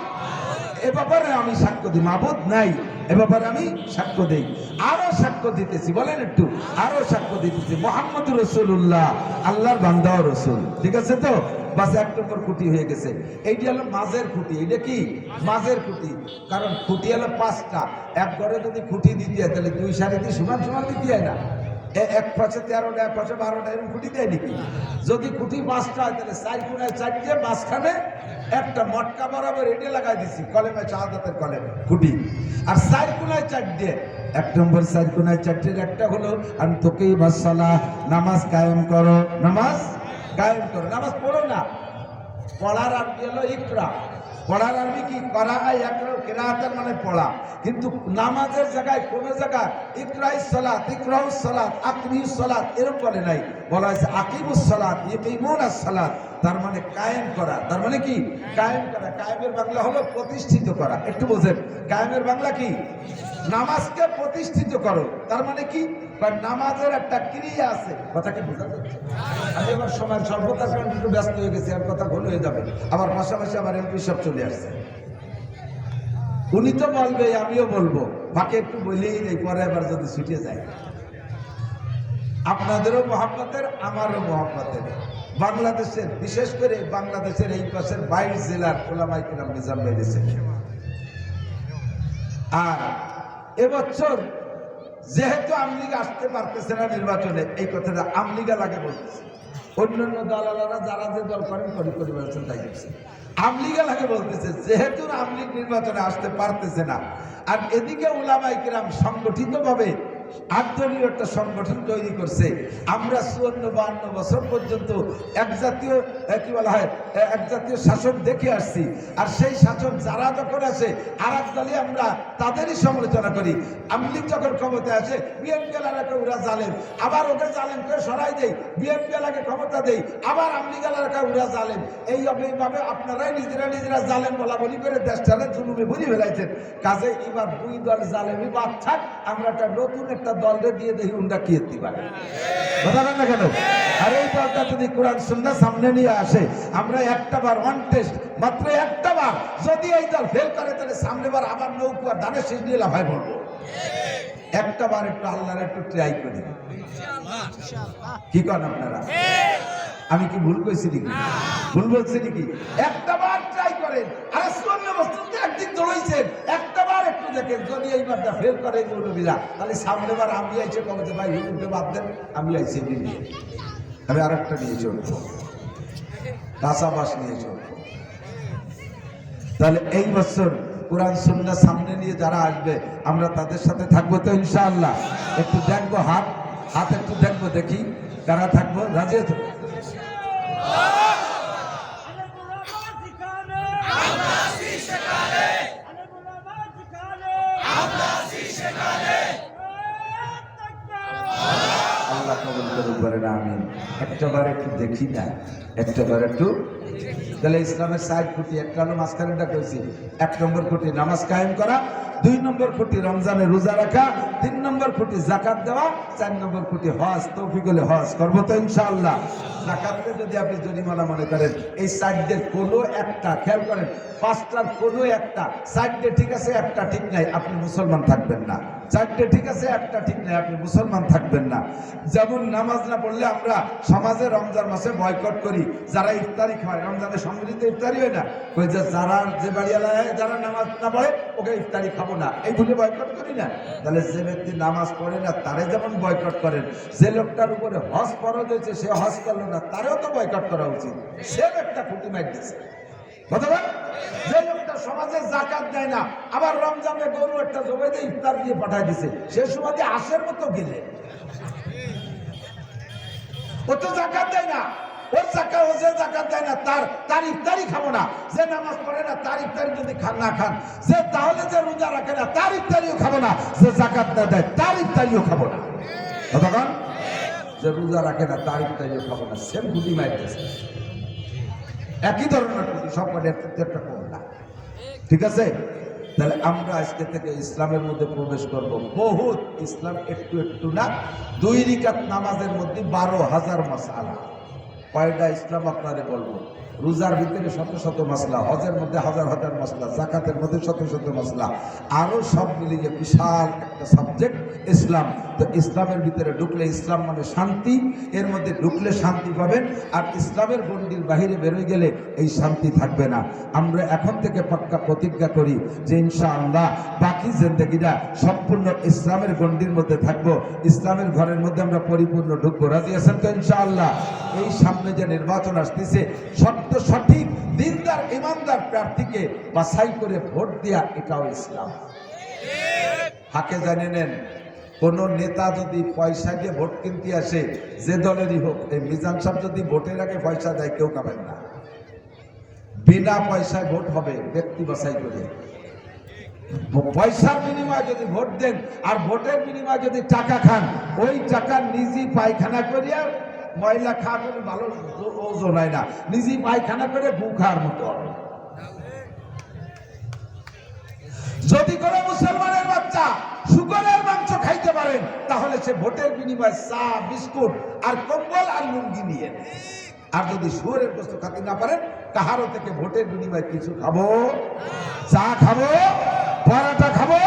এ ব্যাপারে আমি সাক্ষ্য দিই, মাবুদ নাই, এ ব্যাপারে আমি সাক্ষ্য দেই। আরো সাক্ষ্য দিতেছি, বলেন একটু, আরো সাক্ষ্য দিতেছি মুহাম্মদুর রাসূলুল্লাহ, আল্লাহর বান্দা ও রাসূল, ঠিক আছে তো? বাস 1 নম্বর খুঁটি হয়ে গেছে। এইটা হলো মাঝের খুঁটি। এটা কি মাঝের খুঁটি? কারণ খুঁটি হলো 5টা, এক ঘরে যদি খুঁটি দিতে হয় তাহলে 2 সারি দিয়ে সমান সমান দিতে হয় না, এক পাশে 13টা, এক পাশে 12টা, এরকম খুঁটি দেয় নাকি? যদি খুঁটি 5টা হয় তাহলে 4 কোণায় 4টে, মাঝখানে একটা মটকা বরাবর এটে লাগাই দিছি কলেমা শাহাদাতের কলেমা খুঁটি, আর 4 কোণায় 4টে। 1 নম্বর 4 কোণায় 4টের একটা হলো আনতুকি মাসালা, নামাজ কায়েম করো, নামাজ কায়েম করো, নামাজ পড়ো না, পড়ার আরবি হলো ইকরা। পড়ার আরবি কি? করা একরা, কিরাআতের মানে পড়া। কিন্তু নামাজের জায়গায় কোন জায়গায় ইকরাউস সালাত, ইকরাউস সালাত, আকিমুস সালাত এরকম বলে নাই, বলা হয়েছে আকিমুস সালাত, ইকিমুনাস সালাত। তার মানে কায়েম করা। তার মানে কি? কায়েম করা। কায়েমের বাংলা হলো প্রতিষ্ঠিত করা। একটু বোঝেন, কায়েমের বাংলা কি? নামাজকে প্রতিষ্ঠিত করো। তার মানে কি? নামাজের একটা ক্রিয়া আছে। কথা কি বোঝা যাচ্ছে? আমি এবার সময় স্বল্পতার কারণে একটু ব্যস্ত হয়ে গেছি, আর কথা ভুল হয়ে যাবে। আবার পাশাপাশি আমার এমপি সব চলে আসছে, উনি তো বলবে, আমিও বলবো, বাকি একটু বলেই নেই, পরে আবার যদি ছুটে যায়। আপনাদেরও মহব্বতের, আমারও মহব্বতের। বাংলাদেশের, বিশেষ করে বাংলাদেশের এই পাশের 22 জেলার ওলামায়ে কিরাম নিজাম বেরিয়েছে। আর এবছর যেহেতু আমলিগ আসতে পারতেছে না নির্বাচনে, এই কথাটা আমলিগা লাগে বলতেছে। অন্যান্য দলালারা যারা যে দল করেন করে বেড়াচ্ছেন তাই করছে। আমলিগা লাগে বলতেছে, যেহেতু আমলিগ নির্বাচনে আসতে পারতেছে না, আর এদিকে উলামায়ে কিরাম সংগঠিতভাবে আন্দোলনীয় একটা সংগঠন তৈরি করছে। আমরা 54-52 বছর পর্যন্ত এক জাতীয় কি বলা হয়, এক জাতীয় শাসন দেখে আসছি। আর সেই শাসন যারা যখন আসে আর এক দলে আমরা তাদেরই সমালোচনা করি। আমলিগ যখন ক্ষমতায় আসে বিএনপি এলাকাকে ওরা জালেম, আবার ওকে জালেমকে সরাই দেয়, বিএনপি এলাকাকে ক্ষমতা দেয়, আবার আমলিগ এলাকা ওরা জালেম। এইভাবে আপনারাই নিজেরা জালেম বলা বলি করে দেশটারে জুলুমে ভরি ফেলাইছেন। কাজে এবার দুই দল জালেমই বাদ থাক, আমরা একটা নতুন একটা দলরে দিয়ে দেখি উন্ডা কি হতে পারে। কথা বলেন না কেন? আর এই দলটা যদি কোরআন সুন্নাহ সামনে নিয়ে আসে, আমরা একটা বার অন টেস্ট, মাত্র একটা বার যদি এই দল ফেল করে, তাহলে সামনেবার আবার নৌকা ধানের শীষ নিয়ে লাফায় পড়বো। একটা বার একটু আল্লাহর একটু ট্রাই করি, কি করেন আপনারা? আমি কি ভুল কইছি নাকি? ভুল বলছি নাকি? একটা বার ট্রাই করেন। আরে 54 বছর একদিন দৌড়াইছেন, একটা বার একটু দেখেন, যদি এইবারটা ফেল করে মৌলবীরা, তাহলে সামনেবার আমি আইছে কবে ভাই হুজুরকে বাদ দেন, আমি আইছি নিয়ে, আমি আর একটা নিয়ে চলবো, কাঁচাবাস নিয়ে চলবো। তাহলে এই বছর কোরআন সুন্নাহ সামনে নিয়ে যারা আসবে, আমরা তাদের সাথে থাকবো তো ইনশাআল্লাহ। একটু দেখবো, হাত একটু দেখবো, দেখি কারা থাকবো। রাজি আছো? আল্লাহ কবুল করুক বলেন আমিন। একটাবার একটু দেখি না, একটাবার একটু। তাহলে ইসলামের 60 খুঁটি, একটা হলো মাঝখানেটা কইছি, 1 নম্বর খুঁটি নামাজ কায়েম করা, 2 নম্বর খুঁটি রমজানে রোজা রাখা, 3 নম্বর খুঁটি যাকাত দেওয়া, 4 নম্বর খুঁটি হজ। তৌফিক হলে হজ করবো তো ইনশাআল্লাহ। যাকাতকে যদি আপনি জরিমানা মনে করেন, এই 4দের কোনো একটা, খেয়াল করেন, 5টার কোনো একটা, 4টে ঠিক আছে, একটা ঠিক নাই, আপনি মুসলমান থাকবেন না। 4টে ঠিক আছে, একটা ঠিক নাই, আপনি মুসলমান থাকবেন না। যেমন নামাজ না পড়লে আমরা সমাজে রমজান মাসে বয়কট করি, যারা ইফতারি খায়, রমজানের সম্মিলিত ইফতারি হয় না, ওই যে যারা যে বাড়িওয়ালা যারা নামাজ না পড়ে ওকে ইফতারি খাবো না, এই ভুলে বয়কট করি না। তাহলে যে ব্যক্তি নামাজ পড়ে না তারে যেমন বয়কট করেন, যে লোকটার উপরে হজ ফরজ হয়েছে সে হজ করলো না, তারেও তো বয়কট করা উচিত। সে একটা খুঁটি মার দিচ্ছে। যে লোকটা সমাজে যাকাত দেয় না, আবার রমজানে গরু একটা জবাই দিয়ে ইফতার দিয়ে পাঠায় দিছে, সে সময় আশের মতো গেলে ও তো যাকাত দেয় না, ওর জাকাত, ও যে জাকাত দেয় না তার ইফতারি খাবো না। যে নামাজ পড়ে না তার ইফতারি যদি না খান, যে তাহলে যে রোজা রাখে না তার ইফতারিও খাবো না, যে জাকাত না দেয় তার ইফতারিও খাবো না। তখন যে রোজা রাখে না তার ইফতারিও খাবো না, সেম গুটি মাইতেছে, একই ধরনের গুটি, সব একটা কম না। ঠিক আছে? তাহলে আমরা আজকে থেকে ইসলামের মধ্যে প্রবেশ করব। বহুত ইসলাম, একটু একটু না, 2 রাকাত নামাজের মধ্যে 12,000 মাসআলা। কয়টা ইসলাম আপনারে বলবো? রোজার ভিতরে শত শত মাসলা, হজের মধ্যে হাজার হাজার মাসলা, যাকাতের মধ্যে শত শত মাসলা, আরো সব মিলিয়ে বিশাল একটা সাবজেক্ট ইসলাম। তো ইসলামের ভিতরে ঢুকলে, ইসলাম মানে শান্তি, এর মধ্যে ঢুকলে শান্তি পাবেন। আর ইসলামের গণ্ডির বাহিরে বেরোয় গেলে এই শান্তি থাকবে না। আমরা এখন থেকে পাক্কা প্রতিজ্ঞা করি যে ইনশাআল্লাহ বাকি জিন্দেগিটা সম্পূর্ণ ইসলামের গণ্ডির মধ্যে থাকবো, ইসলামের ঘরের মধ্যে আমরা পরিপূর্ণ ঢুকবো। রাজি আছেন তো ইনশাআল্লাহ? এই সামনে যে নির্বাচন আসতেছে, সঠিক দিনদার ইমানদার প্রার্থীকে বাছাই করে ভোট দেয়া, এটাও ইসলাম। হাকে জানে নেন, কোন নেতা যদি পয়সা দিয়ে ভোট কিনতে আসে, যে দলেরই হোক, এই মিজান সাহেব যদি ভোটের আগে পয়সা দেয়, কেউ খাবেন না। বিনা পয়সায় ভোট হবে, ব্যক্তি বাছাই করে। পয়সার বিনিময়ে যদি ভোট দেন আর ভোটের বিনিময়ে যদি টাকা খান, ওই টাকা নিজে পায়খানা করিয়া ময়লা খা করে ভালো ওজন হয় না, নিজে পায়খানা করে গু খাওয়ার মতো হবে। যদি কোনো মুসলমানের বাচ্চা শুকরের মাংস খাইতে পারেন, তাহলে সে ভোটের বিনিময়ে চা, বিস্কুট আর কম্বল আর লুঙ্গি নিয়ে নেয়। আর যদি শুয়োরের গোশত খাতে না পারেন, কাহারো থেকে ভোটের বিনিময়ে কিছু খাবো, চা খাবো, পরাটা খাবো,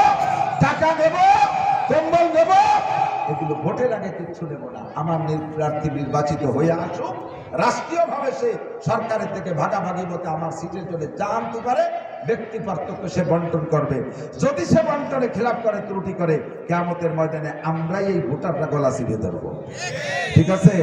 টাকা নেব, কম্বল নেব, এগুলো ভোটের আগে কিচ্ছু নেব না। আমার প্রার্থী নির্বাচিত হয়ে আসুক, রাষ্ট্রীয়ভাবে সে সরকারের থেকে ভাগাভাগি মতে আমার সিটের জন্য যা আনতে পারে, ব্যক্তি পার্থক্য সে বন্টন করবে। যদি সে বন্টনে খেলাপ করে, ত্রুটি করে, কিয়ামতের ময়দানে আমরাই এই ভোটারটা গলা চিপে ধরবো। ঠিক আছে?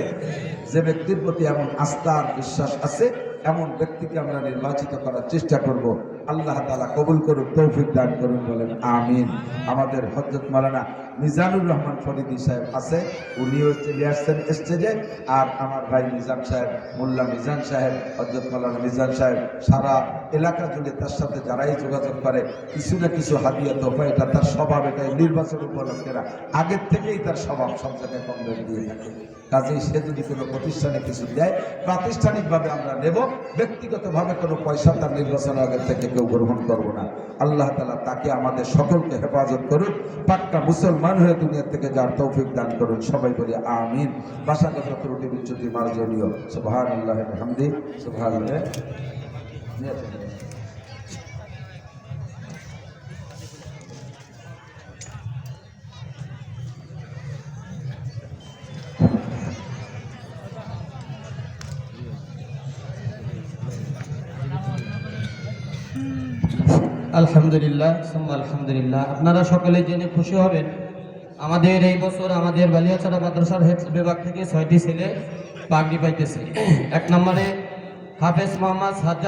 যে ব্যক্তির প্রতি এমন আস্থা আর বিশ্বাস আছে, এমন ব্যক্তিকে আমরা নির্বাচিত করার চেষ্টা করব। আল্লাহ তাআলা কবুল করুক, তৌফিক দান করুন, বলেন আমিন। আমাদের হযরত মাওলানা মিজানুর রহমান ফরিদী সাহেব আছে, উনিও চলে আসছেন স্টেজে। আর আমার ভাই মিজান সাহেব, মোল্লা মিজান সাহেব, হযরত মাওলানা মিজান সাহেব সারা এলাকা জুড়ে তার সাথে যারাই যোগাযোগ করে কিছু না কিছু হাদিয়া তোফা, এটা তার স্বভাব, এটাই নির্বাচন উপলক্ষেরা আগের থেকেই তার স্বভাব, সব জায়গায় কম বেশি দিয়ে থাকে। কাজেই সে যদি কোনো প্রতিষ্ঠানে কিছু দেয়, প্রাতিষ্ঠানিকভাবে আমরা নেব, ব্যক্তিগতভাবে কোনো পয়সা তার নির্বাচনের আগের থেকে কেউ গ্রহণ করব না। আল্লাহ তাআলা তাকে আমাদের সকলকে হেফাজত করুন, পাক্কা মুসলমান হয়ে দুনিয়া থেকে যার তৌফিক দান করুন। সবাই বলি আমিন। ভাষাগত ত্রুটি বিচ্যুতি মার্জনীয়। সুবহানাল্লাহি ওয়া বিহামদিহি, সুবহানাল্লাহ। আলহামদুলিল্লাহ, আলহামদুলিল্লাহ। আপনারা সকলে জেনে খুশি হবেন, আমাদের এই বছর আমাদের বালিয়াছড়া মাদ্রাসার হেফজ বিভাগ থেকে 6টি ছেলে পাগড়ি পাইতেছে। 1 নম্বরে হাফেজ মোহাম্মদ সাজ্জাদ